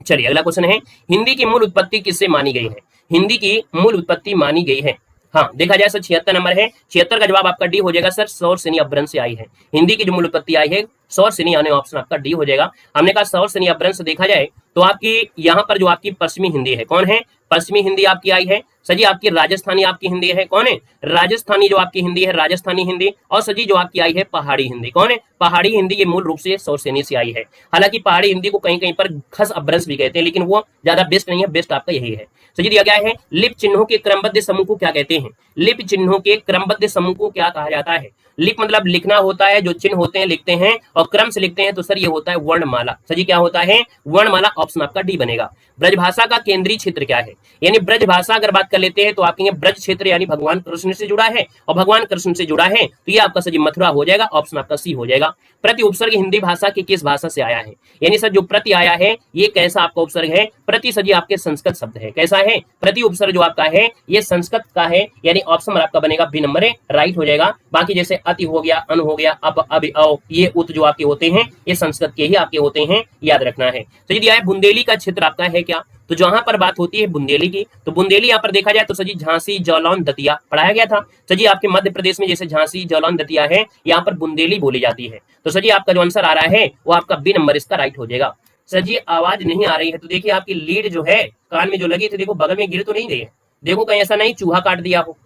चलिए अगला क्वेश्चन है, हिंदी की मूल उत्पत्ति किससे मानी गई है, हिंदी की मूल उत्पत्ति मानी गई है। हाँ देखा जाए सर 76 नंबर है, 76 का जवाब आपका डी हो जाएगा सर, सौर सेनी अपभ्रंश से आई है। हिंदी की जो मूल उत्पत्ति आई है सौर सेनी, यानी ऑप्शन आपका डी हो जाएगा। हमने कहा सौर सेनी अपभ्रंश देखा जाए तो आपकी यहाँ पर जो आपकी पश्चिमी हिंदी है, कौन है, पश्चिमी हिंदी आपकी आई है। सजी आपकी राजस्थानी आपकी हिंदी है, कौन है, राजस्थानी जो आपकी हिंदी है, राजस्थानी हिंदी। और सजी जो आपकी आई है पहाड़ी हिंदी, कौन है, पहाड़ी हिंदी, ये मूल रूप से सौर सेनी से आई है। हालांकि पहाड़ी हिंदी को कहीं कहीं पर खस अपभ्रंश भी कहते हैं, लेकिन वो ज्यादा बेस्ट नहीं है, बेस्ट आपका यही है। सजी दिया गया है, लिप चिन्हों के क्रमबद्ध समूह को क्या कहते हैं, लिप चिन्हों के क्रमबद्ध समूह को क्या कहा जाता है। लिप मतलब लिखना होता है, जो चिन्ह होते हैं लिखते हैं, और क्रम से लिखते हैं तो सर ये होता है वर्णमाला। सजी क्या होता है, वर्णमाला, ऑप्शन आपका डी बनेगा। ब्रजभाषा का केंद्रीय क्षेत्र क्या है, यानी ब्रजभाषा अगर बात कर लेते हैं तो आपके ब्रज क्षेत्र यानी भगवान कृष्ण से जुड़ा है, और भगवान कृष्ण से जुड़ा है तो ये आपका सजी मथुरा हो जाएगा, ऑप्शन आपका सी हो जाएगा। प्रति उपसर्ग हिंदी भाषा की किस भाषा से आया है, यानी सर जो प्रति आया है ये कैसा आपका उपसर्ग है, प्रति सजी आपके संस्कृत शब्द है, कैसा है, प्रति उपसर्ग जो आपका है ये संस्कृत का है, यानी ऑप्शन आपका बनेगा बी नंबर राइट हो जाएगा। बाकी जैसे अति हो गया, अन हो गया, अप, अब, औ, ये उत जो आपके होते हैं ये संस्कृत के ही आपके होते हैं, याद रखना है। तो यदि आए बुंदेली का क्षेत्र आपका है क्या, तो जहां पर बात होती है बुंदेली की, तो बुंदेली यहाँ पर देखा जाए तो सजी झांसी, जालौन, दतिया पढ़ाया गया था। सजी आपके मध्य प्रदेश में जैसे झांसी, जालौन, दतिया है, यहाँ पर बुंदेली बोली जाती है। तो सजी आपका जो आंसर आ रहा है वो आपका बी नंबर इसका राइट हो जाएगा। सर जी आवाज नहीं आ रही है, तो देखिए आपकी लीड जो है कान में जो लगी थी, देखो बगल में गिर तो नहीं रही है, देखो कहीं ऐसा नहीं चूहा काट दिया हो।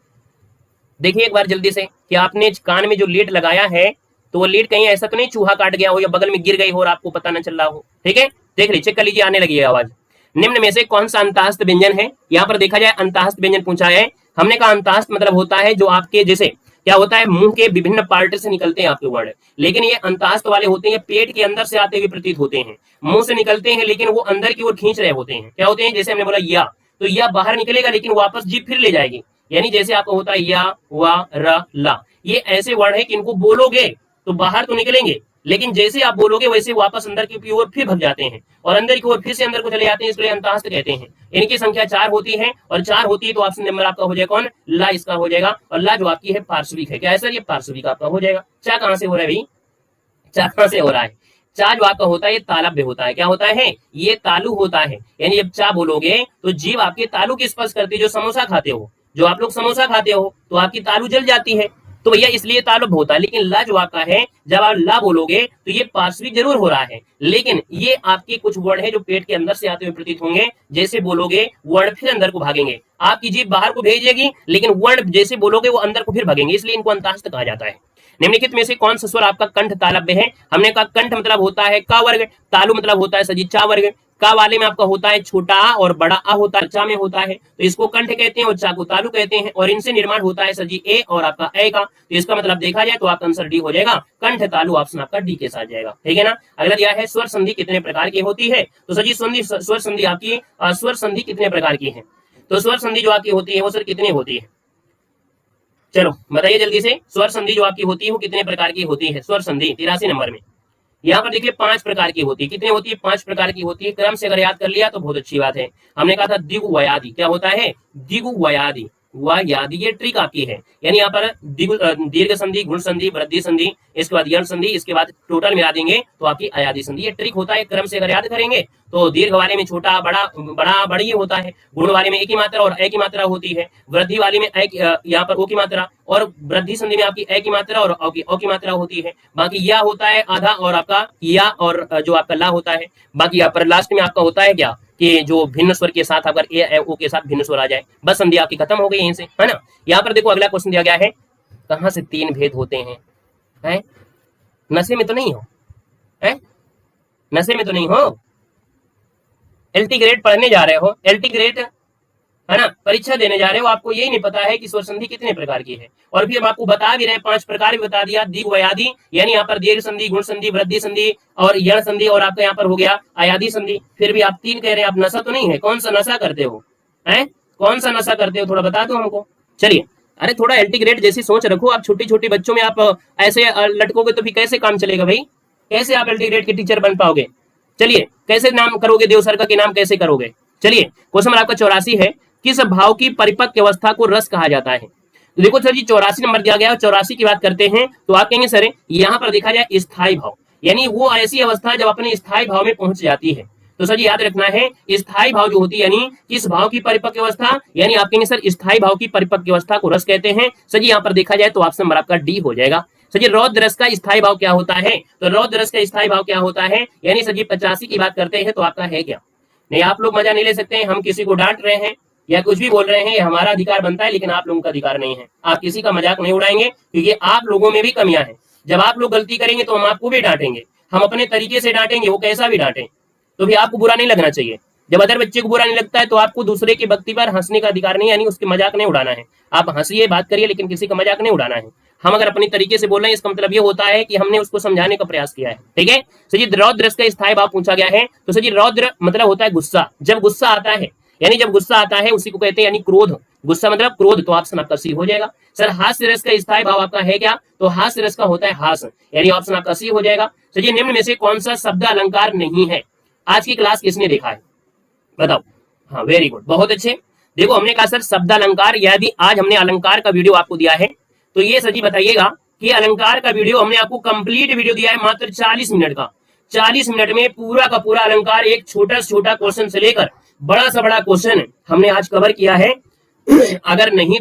देखिए एक बार जल्दी से कि आपने कान में जो लीड लगाया है तो वो लीड कहीं ऐसा तो नहीं चूहा काट गया हो या बगल में गिर गई हो और आपको पता न चल रहा हो, ठीक है, देख लीजिए, चेक कर लीजिए, आने लगी है आवाज। निम्न में से कौन सा अंतःस्थ व्यंजन है, यहाँ पर देखा जाए अंतःस्थ व्यंजन पूछा है। हमने कहा अंतःस्थ मतलब होता है जो आपके जैसे क्या होता है, मुंह के विभिन्न पार्ट से निकलते हैं आपके वर्ड, लेकिन ये अंतःस्थ वाले होते हैं पेट के अंदर से आते हुए प्रतीत होते हैं, मुंह से निकलते हैं लेकिन वो अंदर की ओर खींच रहे होते हैं। क्या होते हैं, जैसे हमने बोला या, तो या बाहर निकलेगा लेकिन वापस जीभ फिर ले जाएगी, यानी जैसे आपका होता है या, वा, र, ला, ये ऐसे वर्ड है कि इनको बोलोगे तो बाहर तो निकलेंगे लेकिन जैसे आप बोलोगे वैसे वापस अंदर की ओर फिर भग जाते हैं और अंदर की ओर फिर से अंदर को चले जाते हैं, इसलिए अंतःस्थ कहते हैं। इनकी संख्या 4 होती है और 4 होती है तो ऑप्शन नंबर आपका हो जाएगा कौन, ला इसका हो जाएगा। और ला जो आपकी है पार्श्विक है, क्या है सर, ये पार्श्विक आपका हो जाएगा। चा कहां से हो रहा है भाई, चा कहां से हो रहा है, चा जो आपका होता है ये तालव्य होता है, क्या होता है, ये तालु होता है, यानी जब चा बोलोगे तो जीभ आपके तालु की स्पर्श करती है। जो समोसा खाते हो, जो आप लोग समोसा खाते हो तो आपकी तालु जल जाती है, तो भैया इसलिए तालुब होता है। लेकिन ला जो आपका है जब आप ला बोलोगे तो ये पार्श्विक जरूर हो रहा है, लेकिन ये आपके कुछ वर्ड है जो पेट के अंदर से आते हुए प्रतीत होंगे, जैसे बोलोगे वर्ड फिर अंदर को भागेंगे, आपकी जीभ बाहर को भेजेगी लेकिन वर्ड जैसे बोलोगे वो अंदर को फिर भागेंगे, इसलिए इनको अंतःस्थ कहा जाता है। निम्नलिखित में से कौन सा स्वर आपका कंठ तालव्य है, हमने कहा कंठ मतलब होता है का वर्ग, तालु मतलब होता है सजी चा वर्ग। का वाले में आपका होता है छोटा आ और बड़ा आ होता है, चा में होता है तो इसको कंठ कहते हैं और चा को तालु कहते हैं, और इनसे निर्माण होता है सजी ए और आपका ए का, तो इसका मतलब देखा जाए तो आपका आंसर डी हो जाएगा, कंठ तालु, ऑप्शन आपका डी के साथ जाएगा, ठीक है ना। अगला दिया है स्वर संधि कितने प्रकार की होती है, तो सजी स्वर संधि आपकी स्वर संधि कितने प्रकार की है, तो स्वर संधि जो आपकी होती है वो सर कितनी होती है, चलो बताइए जल्दी से, स्वर संधि जो आपकी होती है वो कितने प्रकार की होती है, स्वर संधि 83 नंबर में, यहाँ पर देखिए 5 प्रकार की होती है। कितने होती है? 5 प्रकार की होती है। क्रम से अगर याद कर लिया तो बहुत अच्छी बात है। हमने कहा था दिगुवयादि, क्या होता है? दिगुवयादि, वयादि, ये ट्रिक आपकी है। यानी यहाँ पर दीर्घ संधि, गुण संधि, वृद्धि संधि, इसके बाद यण संधि, इसके बाद टोटल मिला देंगे तो आपकी अयादि संधि। ये ट्रिक होता है। क्रम से अगर याद करेंगे तो दीर्घ वाले में छोटा बड़ा बड़ा बड़ी होता है, गुण वाले में एक ही मात्रा और एक ही मात्रा होती है, वृद्धि वाले में यहाँ पर ओ की मात्रा, और वृद्धि संधि में आपकी ए की मात्रा और ओ की मात्रा होती है। बाकी या होता है आधा, और आपका या और जो आपका ला होता है। बाकी यहाँ पर लास्ट में आपका होता है क्या कि जो भिन्न स्वर के साथ अगर ए ओ के साथ भिन्न स्वर आ जाए, बस संधि आपकी खत्म हो गई यहीं से, है ना। यहाँ पर देखो अगला क्वेश्चन दिया गया है, कहां से 3 भेद होते हैं? है? नशे में तो नहीं हो? है? नशे में तो नहीं हो? एलटी ग्रेड पढ़ने जा रहे हो, एलटी ग्रेड है ना, परीक्षा देने जा रहे हो, आपको यही नहीं पता है कि स्वर संधि कितने प्रकार की है। और फिर हम आपको बता भी रहे हैं, 5 प्रकार भी बता दिया। दिग्वयादि यानी यहाँ पर दीर्घ संधि, गुण संधि, वृद्धि संधि और यण संधि, और आपका यहाँ पर हो गया अयादि संधि। फिर भी आप 3 कह रहे हैं, आप नशा तो नहीं है? कौन सा नशा करते हो? हैं? कौन सा नशा करते हो? थोड़ा बता दो हमको। चलिए, अरे थोड़ा एलटी ग्रेड जैसी सोच रखो। आप छोटी छोटी बच्चों में आप ऐसे लटकोगे तो फिर कैसे काम चलेगा भाई? कैसे आप एलटी ग्रेड के टीचर बन पाओगे? चलिए, कैसे नाम करोगे? देव सर का नाम कैसे करोगे? चलिए, क्वेश्चन नंबर आपका 84 है, किस भाव की परिपक्व अवस्था को रस कहा जाता है? तो देखो सर जी 84 नंबर दिया गया है, 84 की बात करते हैं तो आप कहेंगे सर यहाँ पर देखा जाए स्थायी भाव, यानी वो ऐसी अवस्था जब अपने स्थायी भाव में पहुंच जाती है। तो सर जी याद रखना है, स्थायी भाव जो होती है यानी किस भाव की परिपक्व अवस्था, यानी आप कहेंगे सर स्थायी भाव की परिपक्व अवस्था को रस कहते हैं। सर जी यहाँ पर देखा जाए तो ऑप्शन नंबर आपका डी हो जाएगा। सर जी रौद्र रस का स्थायी भाव क्या होता है? तो रौद्र रस का स्थायी भाव क्या होता है? यानी सर जी 85 की बात करते हैं तो आपका है क्या? नहीं, आप लोग मजा नहीं ले सकते हैं, हम किसी को डांट रहे हैं या कुछ भी बोल रहे हैं, हमारा अधिकार बनता है, लेकिन आप लोगों का अधिकार नहीं है। आप किसी का मजाक नहीं उड़ाएंगे क्योंकि आप लोगों में भी कमियां हैं। जब आप लोग गलती करेंगे तो हम आपको भी डांटेंगे, हम अपने तरीके से डांटेंगे, वो कैसा भी डांटें, तो भी आपको बुरा नहीं लगना चाहिए। जब अदर बच्चे को बुरा नहीं लगता है तो आपको दूसरे की भक्ति पर हंसने का अधिकार नहीं, यानी उसकी मजाक नहीं उड़ाना है। आप हंसिए, बात करिए, लेकिन किसी का मजाक नहीं उड़ाना है। हम अगर अपनी तरीके से बोल रहे हैं इसका मतलब ये होता है कि हमने उसको समझाने का प्रयास किया है, ठीक है। सजी रौद्र रस का स्थायी भाव पूछा गया है, तो सजी रौद्र मतलब होता है गुस्सा। जब गुस्सा आता है, यानी जब गुस्सा आता है उसी को कहते हैं यानी क्रोध। गुस्सा मतलब क्रोध, तो ऑप्शन आपका सी हो जाएगा। सर हास्य रस का स्थायी भाव आपका है क्या? तो हास्य रस का होता है हास, यानी ऑप्शन आपका सी हो जाएगा। सर निम्न में से कौन सा शब्द अलंकार नहीं है? आज की क्लास किसने देखा है बताओ? हाँ वेरी गुड, बहुत अच्छे। देखो हमने कहा सर शब्द अलंकार, यदि आज हमने अलंकार का वीडियो आपको दिया है तो ये सर जी बताइएगा कि अलंकार का वीडियो हमने आपको कंप्लीट वीडियो दिया है मात्र 40 मिनट का। 40 मिनट में पूरा का पूरा अलंकार, एक छोटा से छोटा क्वेश्चन से लेकर बड़ा सा बड़ा क्वेश्चन हमने आज कवर किया है। अगर नहीं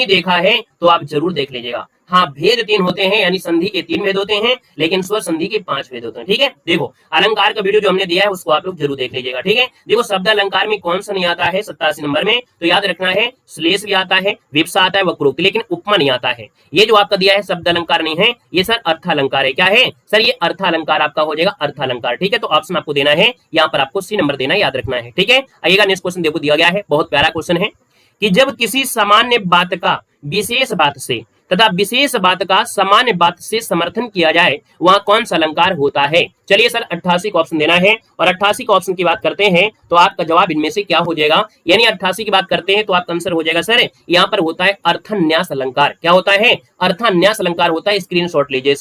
देखा है तो आप जरूर देख लीजिएगा। हाँ भेद 3 होते हैं, यानी संधि के 3 भेद होते हैं, लेकिन स्वर संधि के 5 भेद होते हैं, ठीक है। देखो अलंकार का वीडियो जो हमने दिया है उसको आप लोग जरूर देख लीजिएगा, ठीक है। देखो शब्द अलंकार में कौन सा नहीं आता है 87 नंबर में? तो याद रखना है श्लेष भी आता है, विप्सा आता है, वक्रोक्ति, लेकिन उपमा नहीं आता है। ये जो आपका दिया है शब्द अलंकार नहीं है, ये सर अर्थालंकार है। क्या है सर? ये अर्थालंकार आपका हो जाएगा, अर्थालंकार, ठीक है। तो ऑप्शन आपको देना है, यहाँ पर आपको सी नंबर देना है, याद रखना है, ठीक है। आइएगा नेक्स्ट क्वेश्चन देखो दिया गया है, बहुत प्यारा क्वेश्चन है कि जब किसी सामान्य बात का विशेष बात से तथा विशेष बात का सामान्य बात से समर्थन किया जाए वहां कौन सा अलंकार होता है? चलिए सर 88 का ऑप्शन देना है, और 88 का ऑप्शन की बात करते हैं तो आपका जवाब इनमें से क्या हो जाएगा? यानी 88 की बात करते हैं तो आपका आंसर हो जाएगा सर यहाँ पर होता है अर्थन्यास अलंकार। क्या होता है? अर्थन्यास अलंकार होता है। स्क्रीनशॉट लीजिए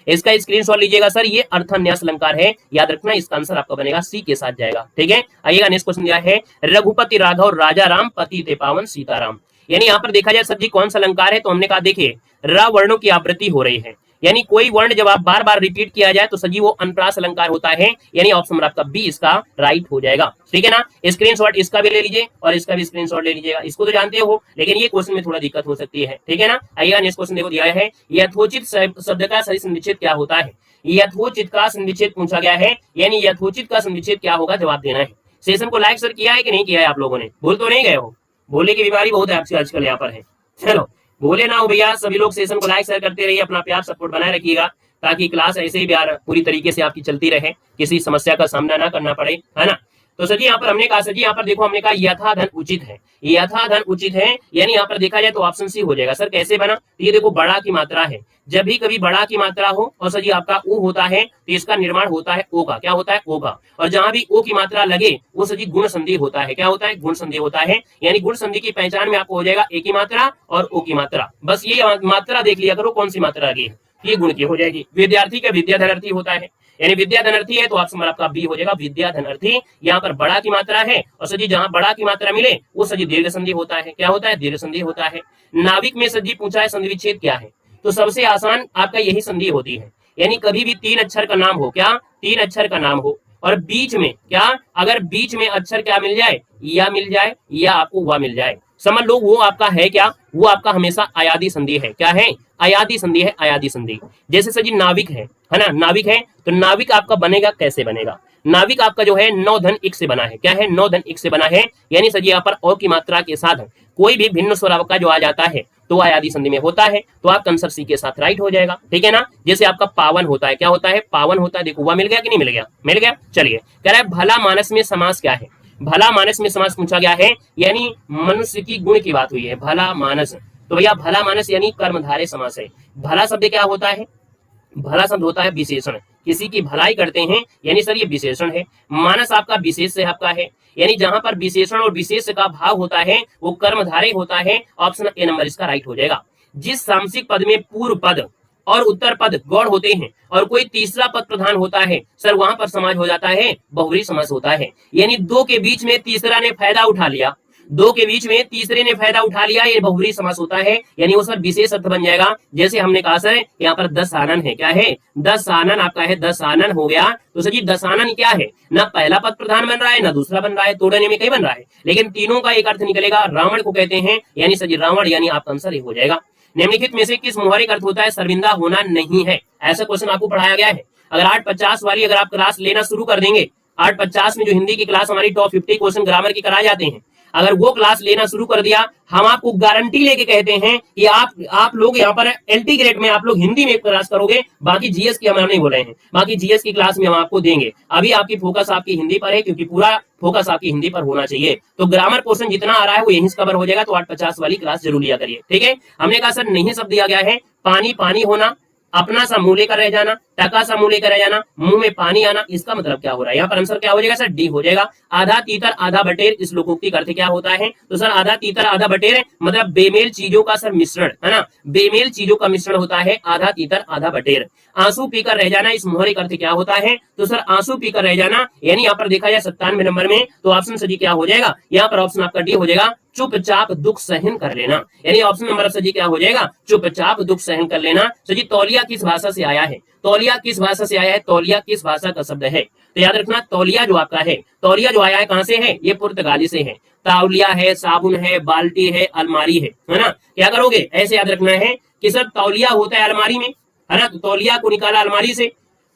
इसका स्क्रीनशॉट लीजिएगा सर, ये अर्थन्यास अलंकार है, याद रखना। इसका आंसर आपका बनेगा सी के साथ जाएगा, ठीक है। आइएगा नेक्स्ट क्वेश्चन दिया है रघुपति राघव राजा राम पति ते पावन सीताराम। यानी यहाँ पर देखा जाए सर जी कौन सा अलंकार है? तो हमने कहा देखिए र वर्णों की आवृत्ति हो रही है, यानी कोई वर्ण जब आप बार बार रिपीट किया जाए तो सजी वो अनुप्रास अलंकार होता है, यानी ऑप्शन नंबर आपका बी इसका राइट हो जाएगा, ठीक है ना। स्क्रीनशॉट इसका भी ले लीजिए और इसका भी स्क्रीनशॉट ले लीजिएगा। इसको तो जानते हो, लेकिन ये क्वेश्चन में थोड़ा दिक्कत हो सकती है, ठीक है ना। आइएगा नेक्स्ट क्वेश्चन देखो दिया है यथोचित शब्द का सही संधिच्छेद क्या होता है? यथोचित का संधिच्छेद पूछा गया है, यानी यथोचित का संधिच्छेद क्या होगा, जवाब देना है। सेशन को लाइक सर किया है कि नहीं किया है आप लोगों ने? भूल तो नहीं गए हो? बोलने की बीमारी बहुत है आपसे आजकल यहाँ पर है। चलो बोले ना हो भैया, सभी लोग सेशन को लाइक शेयर करते रहिए, अपना प्यार सपोर्ट बनाए रखिएगा ताकि क्लास ऐसे ही प्यार पूरी तरीके से आपकी चलती रहे, किसी समस्या का सामना ना करना पड़े, है ना। तो सर जी यहाँ पर हमने कहा सर जी यहाँ पर देखो हमने कहा यथा धन उचित है, यथा धन उचित है, यानी यहाँ पर देखा जाए तो ऑप्शन सी हो जाएगा। सर कैसे बना? तो ये देखो बड़ा की मात्रा है, जब भी कभी बड़ा की मात्रा हो और सर जी आपका ऊ होता है तो इसका निर्माण होता है ओ का। क्या होता है? ओ का। और जहां भी ओ की मात्रा लगे वो सर जी गुण संधि होता है। क्या होता है? गुण संधि होता है, यानी गुण संधि की पहचान में आपको हो जाएगा ए की मात्रा और ओ की मात्रा। बस ये मात्रा देख लिया करो कौन सी मात्रा लगी है, ये गुण की हो जाएगी। विद्यार्थी का विद्या धनार्थी होता है, यानी विद्या धनार्थी है तो ऑप्शन नंबर आपका बी हो जाएगा, विद्या धनार्थी। यहाँ पर बड़ा की मात्रा है और सर जी जहां बड़ा की मात्रा मिले वो सर जी दीर्घ संधि होता है। क्या होता है? दीर्घ संधि होता है। नाविक में सर जी पूछा है संधि विच्छेद क्या है, तो सबसे आसान आपका यही संधि होती है, यानी कभी भी 3 अक्षर का नाम हो, क्या 3 अक्षर का नाम हो और बीच में क्या, अगर बीच में अक्षर क्या मिल जाए, या मिल जाए या आपको वह मिल जाए, समझ लो वो आपका है क्या, वो आपका हमेशा अयादी संधि है। क्या है? अयादी संधि है, अयादी संधि। जैसे सर जी नाविक है ना, नाविक है तो नाविक आपका बनेगा कैसे बनेगा, नाविक आपका जो है 9 धन 1 से बना है। क्या है? 9 धन 1 से बना है, यानी सर जी यहाँ पर ओ की मात्रा के साथ कोई भी भिन्न स्वर का जो आ जाता है तो अयादी संधि में होता है, तो आप आंसर सी के साथ राइट हो जाएगा। ठीक है ना। जैसे आपका पावन होता है, क्या होता है? पावन होता है। देखो वह मिल गया कि नहीं मिल गया? मिल गया। चलिए कह रहा है भला मानस में समास क्या है, भला मानस में समास पूछा गया है, यानी मनुष्य की गुण की बात हुई है। भला मानस, तो भैया भला मानस यानी कर्मधारय समास है। भला शब्द क्या होता है? भला शब्द होता है विशेषण, किसी की भलाई करते हैं, यानी सर ये विशेषण है। मानस आपका विशेष से आपका है, यानी जहां पर विशेषण और विशेष का भाव होता है वो कर्मधारय होता है। ऑप्शन ए नंबर इसका राइट हो जाएगा। जिस सामसिक पद में पूर्व पद और उत्तर पद गौड़ होते हैं और कोई तीसरा पद प्रधान होता है सर, वहां पर समाज हो जाता है बहुव्रीहि समास होता है। यानी दो के बीच में तीसरा ने फायदा उठा लिया, दो के बीच में तीसरे ने फायदा उठा लिया, ये बहुव्रीहि समास होता है, यानी वो सर विशेष अर्थ बन जाएगा। जैसे हमने कहा सर यहाँ पर 10 आनन है, क्या है? 10 आनन आपका है, 10 आनन हो गया, तो सर जी 10 आनन क्या है? ना पहला पद प्रधान बन रहा है ना दूसरा बन रहा है, तोड़ने में कहीं बन रहा है, लेकिन तीनों का एक अर्थ निकलेगा, रावण को कहते हैं, यानी सर जी रावण, यानी आपका आंसर हो जाएगा। निम्नलिखित में से किस मुहावरे का अर्थ होता है शर्मिंदा होना नहीं है? ऐसा क्वेश्चन आपको पढ़ाया गया है। अगर 850 वाली अगर आप क्लास लेना शुरू कर देंगे, 850 में जो हिंदी की क्लास हमारी टॉप 50 क्वेश्चन ग्रामर की कराए जाते हैं, अगर वो क्लास लेना शुरू कर दिया, हम आपको गारंटी लेके कहते हैं कि आप लोग यहाँ पर एलटी ग्रेड में आप लोग हिंदी में क्लास करोगे, बाकी जीएस की हम नहीं बोल रहे हैं, बाकी जीएस की क्लास में हम आपको देंगे। अभी आपकी फोकस आपकी हिंदी पर है, क्योंकि पूरा फोकस आपकी हिंदी पर होना चाहिए। तो ग्रामर पोर्शन जितना आ रहा है वो यहीं से कवर हो जाएगा, तो 850 वाली क्लास जरूर लिया करिए। ठीक है। हमने कहा सर नहीं सब दिया गया है, पानी पानी होना, अपना सा मुंह लेकर रह जाना, टका सा मुंह लेकर रह जाना, मुंह में पानी आना, इसका मतलब क्या हो रहा है? यहाँ पर आंसर क्या हो जाएगा सर? डी हो जाएगा। आधा तीतर आधा बटेर, इस लोकोक्ति का अर्थ क्या होता है? तो सर आधा तीतर आधा बटेर मतलब बेमेल चीजों का सर मिश्रण, है ना, बेमेल चीजों का मिश्रण होता है आधा तीतर आधा बटेर। आंसू पीकर रह जाना, इस मुहावरे का अर्थ क्या होता है? तो सर आंसू पीकर रह जाना, यानी यहाँ पर देखा जाए 97 नंबर में, तो ऑप्शन सर जी क्या हो जाएगा? यहाँ पर ऑप्शन आपका डी हो जाएगा, चुपचाप दुख सहन कर लेना, यानी ऑप्शन नंबर सर जी क्या हो जाएगा? चुपचाप दुख सहन कर लेना। सर जी तौलिया किस भाषा से आया है? तौलिया किस भाषा से आया है? तौलिया किस भाषा का शब्द है? तो याद रखना तौलिया जो आपका है, तौलिया जो आया है कहां से है? ये पुर्तगाली से है। तौलिया है, साबुन है, बाल्टी है, अलमारी है ना। क्या करोगे? ऐसे याद रखना है कि सर तौलिया होता है अलमारी में, है ना, तो तौलिया को निकाला अलमारी से,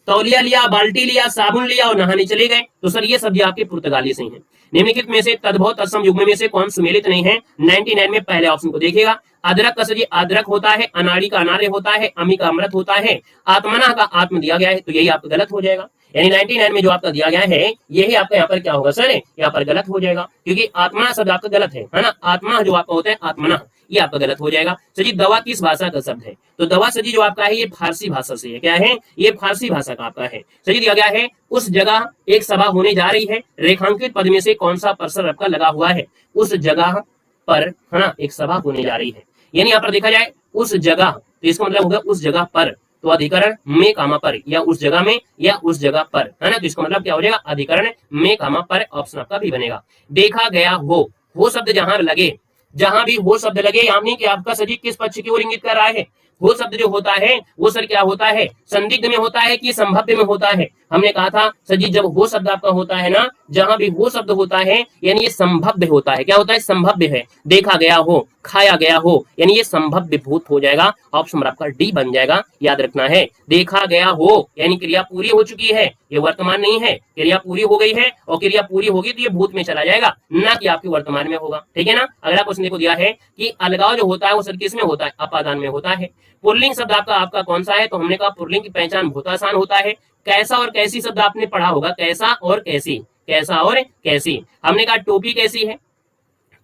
तौलिया लिया, बाल्टी लिया, साबुन लिया और नहाने चले गए, तो सर ये शब्द आपके पुर्तगाली से हैं। निम्नलिखित में से तद्भव तत्सम युग्म में से कौन सुमेलित नहीं है? 99 में पहले ऑप्शन को देखिएगा। अदरक का सर अदरक होता है, अनाड़ी का अनार्य होता है, अमी का अमृत होता है, आत्मना का आत्म दिया गया है, तो यही आपका गलत हो जाएगा। यानी 99 में जो आपका दिया गया है यही आपका यहाँ पर क्या होगा सर? यहाँ पर गलत हो जाएगा, क्योंकि आत्मना शब्द आपका गलत है ना। आत्मा जो आपका होता है आत्मना, ये आपका गलत हो जाएगा। सर दवा किस भाषा का शब्द है? तो दवा सर जो आपका है ये फारसी भाषा से है। क्या है? ये फारसी भाषा का आपका है। सर दिया गया है उस जगह एक सभा होने जा रही है, रेखांकित पद में से कौन सा परसर आपका लगा हुआ है? उस जगह पर, है ना, एक सभा होने जा रही है, यानी यहाँ पर देखा जाए उस जगह, तो इसका मतलब होगा उस जगह पर, तो अधिकरण में कामा पर, या उस जगह में या उस जगह पर, है ना, तो इसका मतलब क्या हो जाएगा? अधिकरण में कामा पर, ऑप्शन आपका भी बनेगा। देखा गया हो शब्द जहां लगे, जहां भी हो शब्द लगे, यानी कि आपका सजीव किस पक्ष की ओर इंगित कर रहा है? हो शब्द जो होता है वो सर क्या होता है? संदिग्ध में होता है कि संभव्य में होता है? हमने कहा था सर जी जब हो शब्द आपका होता है ना, जहां भी हो शब्द होता है यानी ये संभव्य होता है। क्या होता है? संभव्य है। देखा गया हो, खाया गया हो, यानी ये संभव्य भूत हो जाएगा। ऑप्शन आपका डी बन जाएगा। याद रखना है देखा गया हो यानी क्रिया पूरी हो चुकी है, ये वर्तमान नहीं है, क्रिया पूरी हो गई है, और क्रिया पूरी होगी तो ये भूत में चला जाएगा, ना कि आपके वर्तमान में होगा। ठीक है ना। अगला क्वेश्चन को दिया है कि अलगाव जो होता है वो सर किस में होता है? अपादान में होता है। पुल्लिंग शब्द आपका कौन सा है? तो हमने कहा पुल्लिंग की पहचान बहुत आसान होता है। कैसा और कैसी शब्द आपने पढ़ा होगा, कैसा और कैसी, कैसा और कैसी। हमने कहा टोपी कैसी है?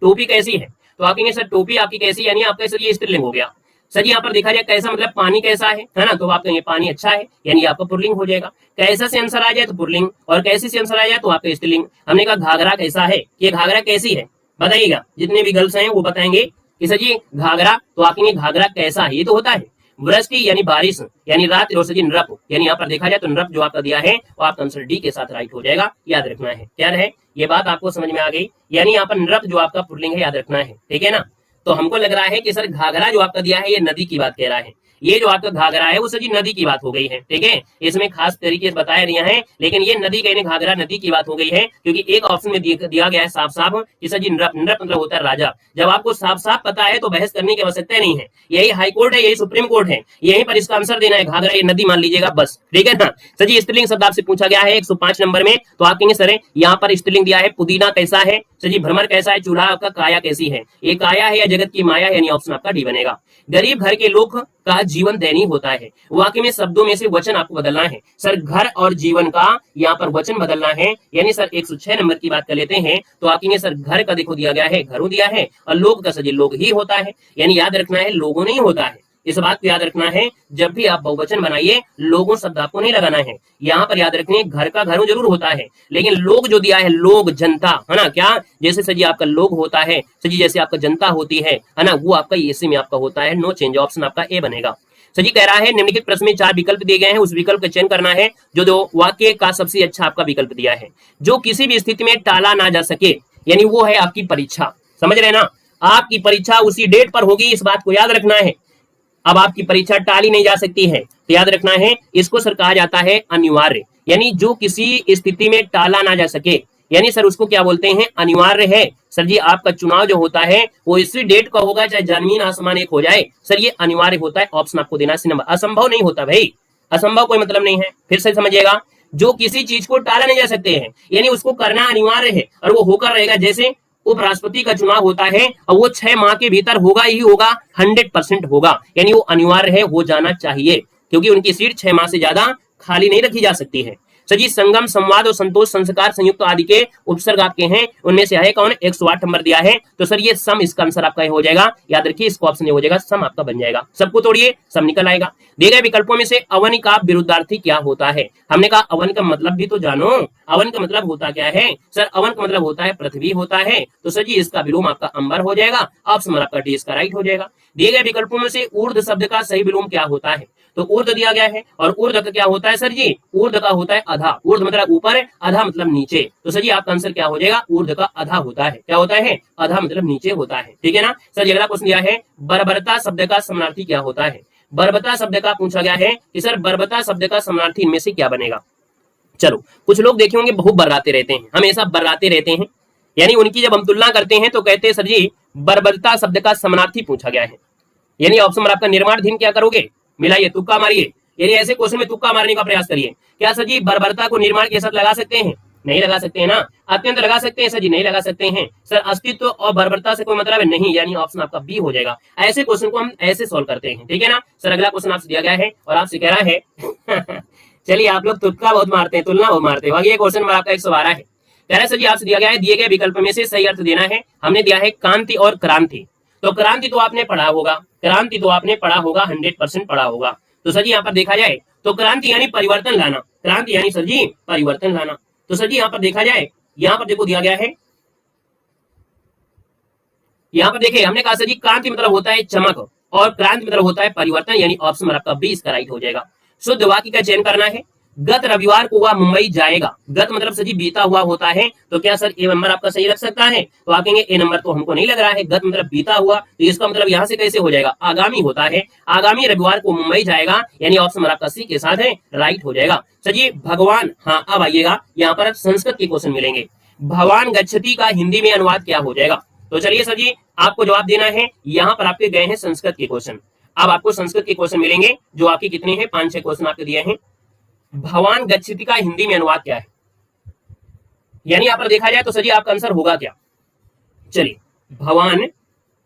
टोपी कैसी है? तो आप कहेंगे सर टोपी आपकी कैसी, यानी आपका सर ये स्त्रीलिंग हो गया। सर यहाँ पर देखा जाए कैसा मतलब पानी कैसा है ना, तो आप कहेंगे पानी अच्छा है, यानी आपका पुल्लिंग हो जाएगा। कैसा से आंसर आ जाए तो पुल्लिंग, और कैसी से आंसर आ जाए तो आपका स्त्रीलिंग। हमने कहा घाघरा कैसा है? ये घाघरा कैसी है बताइएगा। जितने भी गर्ल्स हैं वो बताएंगे कि सर जी घाघरा, तो आप कहेंगे घाघरा कैसा है, ये तो होता है। वृष्टि यानी बारिश, यानी रात्रि, और सर जी नृप, यानी यहाँ पर देखा जाए तो नृप जो आपका दिया है वो आपका आंसर डी के साथ राइट हो जाएगा, याद रखना है। क्या है ये बात आपको समझ में आ गई? यानी यहाँ पर नृप जो आपका पुल्लिंग है, याद रखना है, ठीक है ना। तो हमको लग रहा है कि सर घाघरा जो आपका दिया है ये नदी की बात कह रहा है, ये जो आपका घाघरा है वो सर जी नदी की बात हो गई है, ठीक है। इसमें खास तरीके से बताया नहीं है, लेकिन ये नदी कहने घाघरा नदी की बात हो गई है, क्योंकि एक ऑप्शन में दिया गया है साफ साफ कि सर जी नृप, नृप मतलब होता है राजा। जब आपको साफ साफ पता है तो बहस करने की आवश्यकता नहीं है, यही हाई कोर्ट है, यही सुप्रीम कोर्ट है, यहीं पर इसका आंसर देना है, घाघरा ये नदी मान लीजिएगा बस, ठीक है ना। सर जी स्त्रीलिंग शब्द आपसे पूछा गया है 105 नंबर में, तो आप कहेंगे सर यहाँ पर स्त्रीलिंग दिया है, पुदीना कैसा है, सर जी भ्रमर कैसा है, चूल्हा आपका काया कैसी है, ये काया है या जगत की माया, यानी ऑप्शन आपका डी बनेगा। गरीब घर के लोग का जीवन दयनीय होता है, वाक्य में शब्दों में से वचन आपको बदलना है। सर घर और जीवन का यहाँ पर वचन बदलना है, यानी सर 106 नंबर की बात कर लेते हैं, तो आप कहेंगे सर घर का देखो दिया गया है, घरों दिया है, और लोग का सर जी लोग ही होता है, यानी याद रखना है लोगों नहीं होता है। इस बात को याद रखना है, जब भी आप बहुवचन बनाइए लोगों शब्द आपको नहीं लगाना है। यहाँ पर याद रखने घर का घरों जरूर होता है, लेकिन लोग जो दिया है लोग जनता है ना, क्या जैसे सर जी आपका लोग होता है, सर जी जैसे आपका जनता होती है ना, वो आपका इसी में आपका होता है, नो चेंज, ऑप्शन आपका ए बनेगा। सर जी कह रहा है निम्नलिखित प्रश्न में 4 विकल्प दिए गए हैं, उस विकल्प का चयन करना है जो दो वाक्य का सबसे अच्छा आपका विकल्प दिया है, जो किसी भी स्थिति में टाला ना जा सके, यानी वो है आपकी परीक्षा। समझ रहे ना, आपकी परीक्षा उसी डेट पर होगी, इस बात को याद रखना है। अब आपकी परीक्षा टाली नहीं जा सकती है, तो याद रखना है इसको सर कहा जाता है अनिवार्य, यानी जो किसी स्थिति में टाला ना जा सके, यानी सर उसको क्या बोलते हैं, अनिवार्य है। सर जी आपका चुनाव जो होता है वो इसी डेट का होगा, चाहे जमीन आसमान एक हो जाए, सर ये अनिवार्य होता है, ऑप्शन आपको देना सी नंबर। असंभव नहीं होता भाई, असंभव कोई मतलब नहीं है, फिर से समझिएगा, जो किसी चीज को टाला नहीं जा सकते हैं, यानी उसको करना अनिवार्य है और वो होकर रहेगा। जैसे उपराष्ट्रपति का चुनाव होता है और वो 6 माह के भीतर होगा ही होगा, 100% होगा, यानी वो अनिवार्य है, हो जाना चाहिए, क्योंकि उनकी सीट 6 माह से ज्यादा खाली नहीं रखी जा सकती है। सर जी संगम, संवाद और संतोष, संस्कार, संयुक्त आदि के उपसर्ग आपके हैं, उनमें से है कौन, 108 नंबर दिया है, तो सर ये सम इसका आंसर आपका हो जाएगा, याद रखिए इसको ऑप्शन हो जाएगा, सम आपका बन जाएगा। सबको तोड़िए सम निकल आएगा। दिए गए विकल्पों में से अवन का विरुद्धार्थी क्या होता है, हमने कहा अवन का मतलब भी तो जानो, अवन का मतलब होता क्या है, सर अवन का मतलब होता है पृथ्वी होता है, तो सर जी इसका विलोम आपका अंबर हो जाएगा, ऑप्शन आपका डी इसका राइट हो जाएगा। दिए गए विकल्पों में से ऊर्ध्व शब्द का सही विलोम क्या होता है, तो ऊर्ध्व दिया गया है, और ऊर्ध्व का क्या होता है सर जी, ऊर्ध्व का होता है अधा, ऊर्ध्व मतलब ऊपर, अधा मतलब नीचे, तो सर जी आपका आंसर क्या हो जाएगा, ऊर्ध्व का अधा होता है, क्या होता है, अधा मतलब नीचे होता है, ठीक है ना। सर अगला क्वेश्चन दिया है बर्बरता शब्द का समानार्थी क्या होता है, बर्बरता शब्द का पूछा गया है कि सर बर्बरता शब्द का समानार्थी इनमें से क्या बनेगा। चलो कुछ लोग देखे होंगे बहुत बर्राते रहते हैं, हमेशा बर्राते रहते हैं, यानी उनकी जब हम तुलना करते हैं तो कहते हैं सर जी बर्बरता शब्द का समानार्थी पूछा गया है, यानी ऑप्शन आपका निर्माणाधीन क्या करोगे, मिलाइए, तुक्का मारिए, यानी ऐसे क्वेश्चन में तुक्का मारने का प्रयास करिए। क्या सर जी बर्बरता को निर्माण के साथ लगा सकते हैं, नहीं लगा सकते हैं ना। अत्यंत लगा सकते हैं सर जी, नहीं लगा सकते हैं। सर अस्तित्व और बर्बरता से कोई मतलब है नहीं, यानी ऑप्शन आपका बी हो जाएगा। ऐसे क्वेश्चन को हम ऐसे सॉल्व करते हैं, ठीक है ना। सर अगला क्वेश्चन आपसे दिया गया है और आपसे कह रहा है चलिए आप लोग तुक्का बहुत मारते हैं, तुलना बहुत मारते हैं। आगे क्वेश्चन आपका 112 है, कह रहा है सर जी आपसे दिया गया है दिए गए विकल्प में से सही अर्थ देना है। हमने दिया है कांति और क्रांति, तो क्रांति तो आपने पढ़ा होगा, क्रांति तो आपने पढ़ा होगा, 100% पढ़ा होगा। तो सर जी यहाँ पर देखा जाए तो क्रांति यानी परिवर्तन लाना, क्रांति यानी सर जी परिवर्तन लाना। तो सर जी यहाँ पर देखा जाए, यहाँ पर देखो दिया गया है, यहाँ पर देखिए हमने कहा सर जी क्रांति मतलब होता है चमक और क्रांति मतलब होता है परिवर्तन, यानी ऑप्शन आपका बी इसका राइट हो जाएगा। शुद्ध वाक्य का चयन करना है। गत रविवार को वह मुंबई जाएगा, गत मतलब सर जी बीता हुआ होता है, तो क्या सर ए नंबर आपका सही लग सकता है, तो आप कहेंगे ए नंबर तो हमको नहीं लग रहा है, गत मतलब बीता हुआ, तो इसका मतलब यहाँ से कैसे हो जाएगा, आगामी होता है, आगामी रविवार को मुंबई जाएगा, यानी ऑप्शन आपका सी के साथ है, राइट हो जाएगा। सर जी भगवान, हाँ अब आइएगा, यहाँ पर संस्कृत के क्वेश्चन मिलेंगे। भगवान गच्छति का हिंदी में अनुवाद क्या हो जाएगा, तो चलिए सर जी आपको जवाब देना है। यहाँ पर आपके गए हैं संस्कृत के क्वेश्चन, अब आपको संस्कृत के क्वेश्चन मिलेंगे जो आपके कितने हैं, 5-6 क्वेश्चन आपके दिए हैं। भगवान गच्छति का हिंदी में अनुवाद क्या है, यानी यहाँ पर देखा जाए तो सर जी आपका आंसर होगा क्या। चलिए भगवान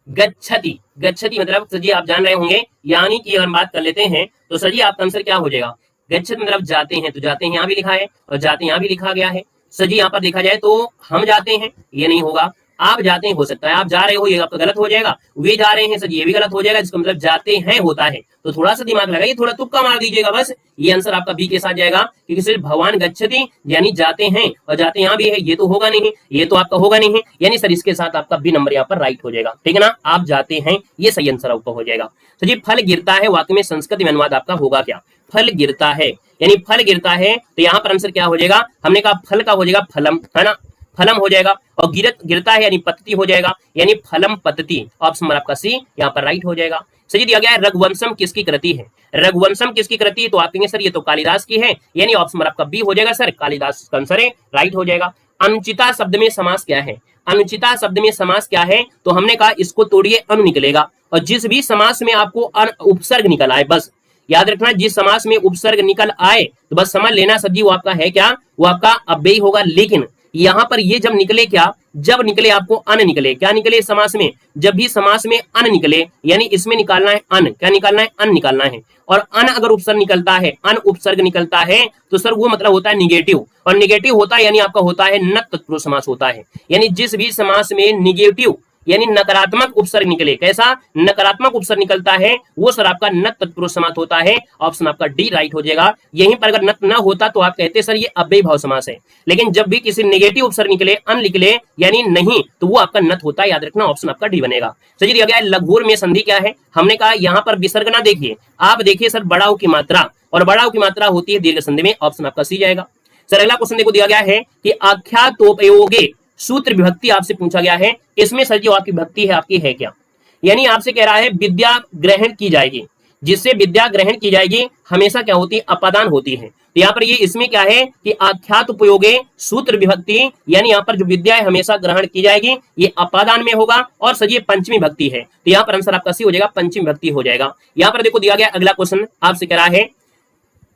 गच्छति, गच्छति मतलब सर जी आप जान रहे होंगे, यानी कि अगर बात कर लेते हैं तो सर जी आपका आंसर क्या हो जाएगा, गच्छति मतलब जाते हैं, तो जाते हैं यहाँ भी लिखा है और जाते यहाँ भी लिखा गया है। सर जी यहाँ पर देखा जाए तो हम जाते हैं, ये नहीं होगा, आप जाते हैं हो सकता है, आप जा रहे हो ये आपका गलत हो जाएगा, वे जा रहे हैं सर ये भी गलत हो जाएगा, जिसका मतलब जाते हैं होता है। तो थोड़ा सा दिमाग लगाइए, थोड़ा तुक्का मार दीजिएगा बस, ये आंसर आपका बी के साथ जाएगा, क्योंकि सिर्फ भवान गच्छति यानी जाते हैं, और जाते यहाँ भी है, ये तो होगा नहीं, ये तो आपका होगा नहीं, यानी सर इसके साथ आपका बी नंबर यहाँ पर राइट हो जाएगा, ठीक है ना। आप जाते हैं ये सही आंसर आपका हो जाएगा। तो जी फल गिरता है वाक्य में संस्कृत में अनुवाद आपका होगा क्या? फल गिरता है यानी फल गिरता है, तो यहाँ पर आंसर क्या हो जाएगा? हमने कहा फल का हो जाएगा फलम, है ना, फलम हो जाएगा, और गिरता है यानी पतति हो जाएगा, यानी फलम पतति। ऑप्शन नंबर आपका सी यहाँ पर राइट हो जाएगा। सही दिया गया है। रघुवंशम किसकी कृति है? रघुवंशम किसकी कृति है? तो आप कहेंगे सर ये तो कालिदास की है, यानी ऑप्शन नंबर आपका बी हो जाएगा सर, कालिदास का आंसर है, राइट हो जाएगा। अनुचिता शब्द में समास क्या है? अनुचिता शब्द में समास क्या है? तो हमने कहा इसको तोड़िए अनु निकलेगा, और जिस भी समास में आपको उपसर्ग निकल आए, बस याद रखना जिस समास में उपसर्ग निकल आए तो बस समझ लेना सर जी वो आपका है क्या? वो आपका अव्ययी होगा। लेकिन यहां पर ये जब निकले क्या? जब निकले आपको अन निकले, क्या निकले समास में? जब भी समास में अन निकले, यानी इसमें निकालना है अन, क्या निकालना है? अन निकालना है। और अन अगर उपसर्ग निकलता है, अन उपसर्ग निकलता है, तो सर वो मतलब होता है निगेटिव, और निगेटिव होता है यानी आपका होता है नत तत्पुरुष समास होता है। यानी जिस भी समास में निगेटिव यानी नकारात्मक उपसर्ग निकले, कैसा नकारात्मक उपसर्ग निकलता है, वो सर आपका नत तत्पुरुष समास होता है। ऑप्शन आपका डी राइट हो जाएगा। यहीं पर अगर नत न होता तो आप कहते सर ये अव्ययी भाव समास है, लेकिन जब भी किसी नेगेटिव उपसर्ग निकले, अन निकले यानी नहीं, तो वो आपका नत होता है, याद रखना। ऑप्शन आपका डी बनेगा। सही दिया गया है। लघुर में संधि क्या है? हमने कहा यहाँ पर विसर्ग ना देखिए, आप देखिए सर बड़ा उ की मात्रा, और बड़ा उ की मात्रा होती है दीर्घ संधि में। ऑप्शन आपका सी जाएगा। सर अगला क्वेश्चन देखो दिया गया है कि आख्यातोपयोगे सूत्र विभक्ति आपसे पूछा गया है, इसमें सर जो आपकी विभक्ति है आपकी है क्या? यानी आपसे कह रहा है विद्या ग्रहण की जाएगी, जिससे विद्या ग्रहण की जाएगी हमेशा क्या होती है? अपादान होती है। तो यहाँ पर ये इसमें क्या है कि आख्यात उपयोगे सूत्र विभक्ति, यानी यहाँ पर जो विद्या है हमेशा ग्रहण की जाएगी, ये अपादान में होगा, और सर ये पंचमी भक्ति है, तो यहाँ पर आंसर आपका सी हो जाएगा, पंचमी भक्ति हो जाएगा। यहाँ पर देखो दिया गया अगला क्वेश्चन आपसे कह रहा है,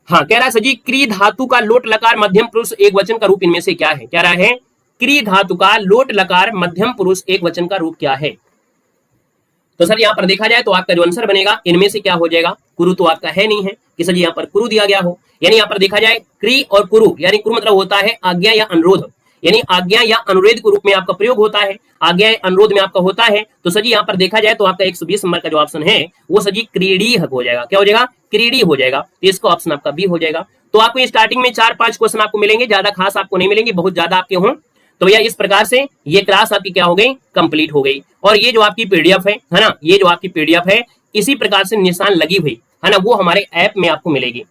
हाँ कह रहा है सर जी क्री धातु का लोट लकार मध्यम पुरुष एक वचन का रूप इनमें से क्या है? कह रहा है क्री धातु का लोट लकार मध्यम पुरुष एक वचन का रूप क्या है? तो सर यहाँ पर देखा जाए तो आपका जो आंसर बनेगा इनमें से क्या हो जाएगा? कुरु तो आपका है नहीं है कि सर यहाँ पर कुरु दिया गया हो, यानी यहाँ पर देखा जाए क्री और कुरु, यानी कुरु मतलब होता है आज्ञा या अनुरोध, यानी आज्ञा या अनुरोध के रूप में आपका प्रयोग होता है, आज्ञा या अनुरोध में आपका होता है। तो सर यहाँ पर देखा जाए तो आपका 120 नंबर का जो ऑप्शन है वो सर क्रीडी हो जाएगा। क्या हो जाएगा? क्रीडी हो जाएगा। तो इसको ऑप्शन आपका बी हो जाएगा। तो आपको स्टार्टिंग में 4-5 क्वेश्चन आपको मिलेंगे, ज्यादा खास आपको नहीं मिलेंगे, बहुत ज्यादा आपके हों। तो भैया इस प्रकार से ये क्लास आपकी क्या हो गई? कंप्लीट हो गई। और ये जो आपकी पीडीएफ है ना, ये जो आपकी पीडीएफ है इसी प्रकार से निशान लगी हुई है ना, वो हमारे ऐप में आपको मिलेगी।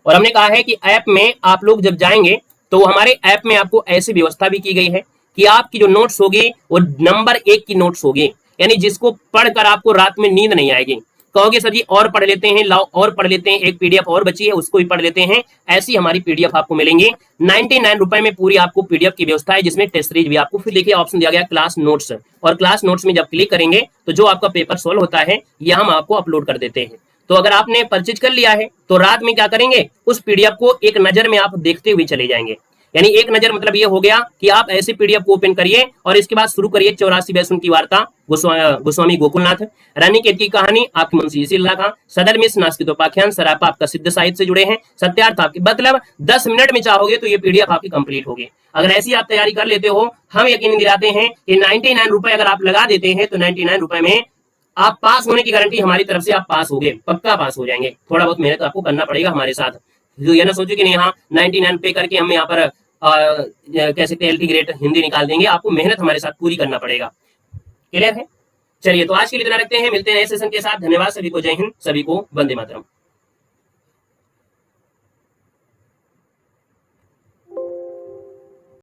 और हमने कहा है कि ऐप में आप लोग जब जाएंगे तो हमारे ऐप में आपको ऐसी व्यवस्था भी की गई है कि आपकी जो नोट्स होगी वो नंबर 1 की नोट्स होगी, यानी जिसको पढ़कर आपको रात में नींद नहीं आएगी। कहोगे सर जी और पढ़ लेते हैं, लाओ और पढ़ लेते हैं, एक पीडीएफ और बची है उसको भी पढ़ लेते हैं, ऐसी हमारी पीडीएफ आपको मिलेंगी। 99 रुपए में पूरी आपको पीडीएफ की व्यवस्था है, जिसमें टेस्ट सीरीज भी आपको, फिर देखिए ऑप्शन दिया गया क्लास नोट्स, और क्लास नोट्स में जब क्लिक करेंगे तो जो आपका पेपर सोल्व होता है यह हम आपको अपलोड कर देते हैं। तो अगर आपने परचेज कर लिया है तो रात में क्या करेंगे? उस पीडीएफ को एक नजर में आप देखते हुए चले जाएंगे। यानी एक नजर मतलब ये हो गया कि आप ऐसे पीडीएफ को ओपन करिए और इसके बाद शुरू करिए 84 वैष्णव की वार्ता, गोस्वामी गोकुलनाथ, रानीकेत की कहानी आपकी मुंशी सिल्ला का, सदर मिश्र नास्तिकोपाख्यान, सरापा आपका सिद्ध साहित्य से जुड़े हैं, सत्यार्थ आपकी, मतलब 10 मिनट में चाहोगे तो ये पीडीएफ आपकी कंप्लीट होगी। अगर ऐसी आप तैयारी कर लेते हो, हम यकीन दिलाते हैं कि 99 रुपए अगर आप लगा देते हैं तो 99 रुपए में आप पास होने की गारंटी हमारी तरफ से, आप पास हो गए, पक्का पास हो जाएंगे। थोड़ा बहुत मेहनत आपको करना पड़ेगा हमारे साथ, ये ना सोचो कि नहीं हाँ 99 पे करके हम यहाँ पर कैसे एलटी ग्रेड हिंदी निकाल देंगे, आपको मेहनत हमारे साथ पूरी करना पड़ेगा। क्लियर है? चलिए तो आज के लिए इतना रखते हैं, मिलते हैं नए सेशन के साथ। धन्यवाद सभी को, जय हिंद, सभी को वंदे मातरम।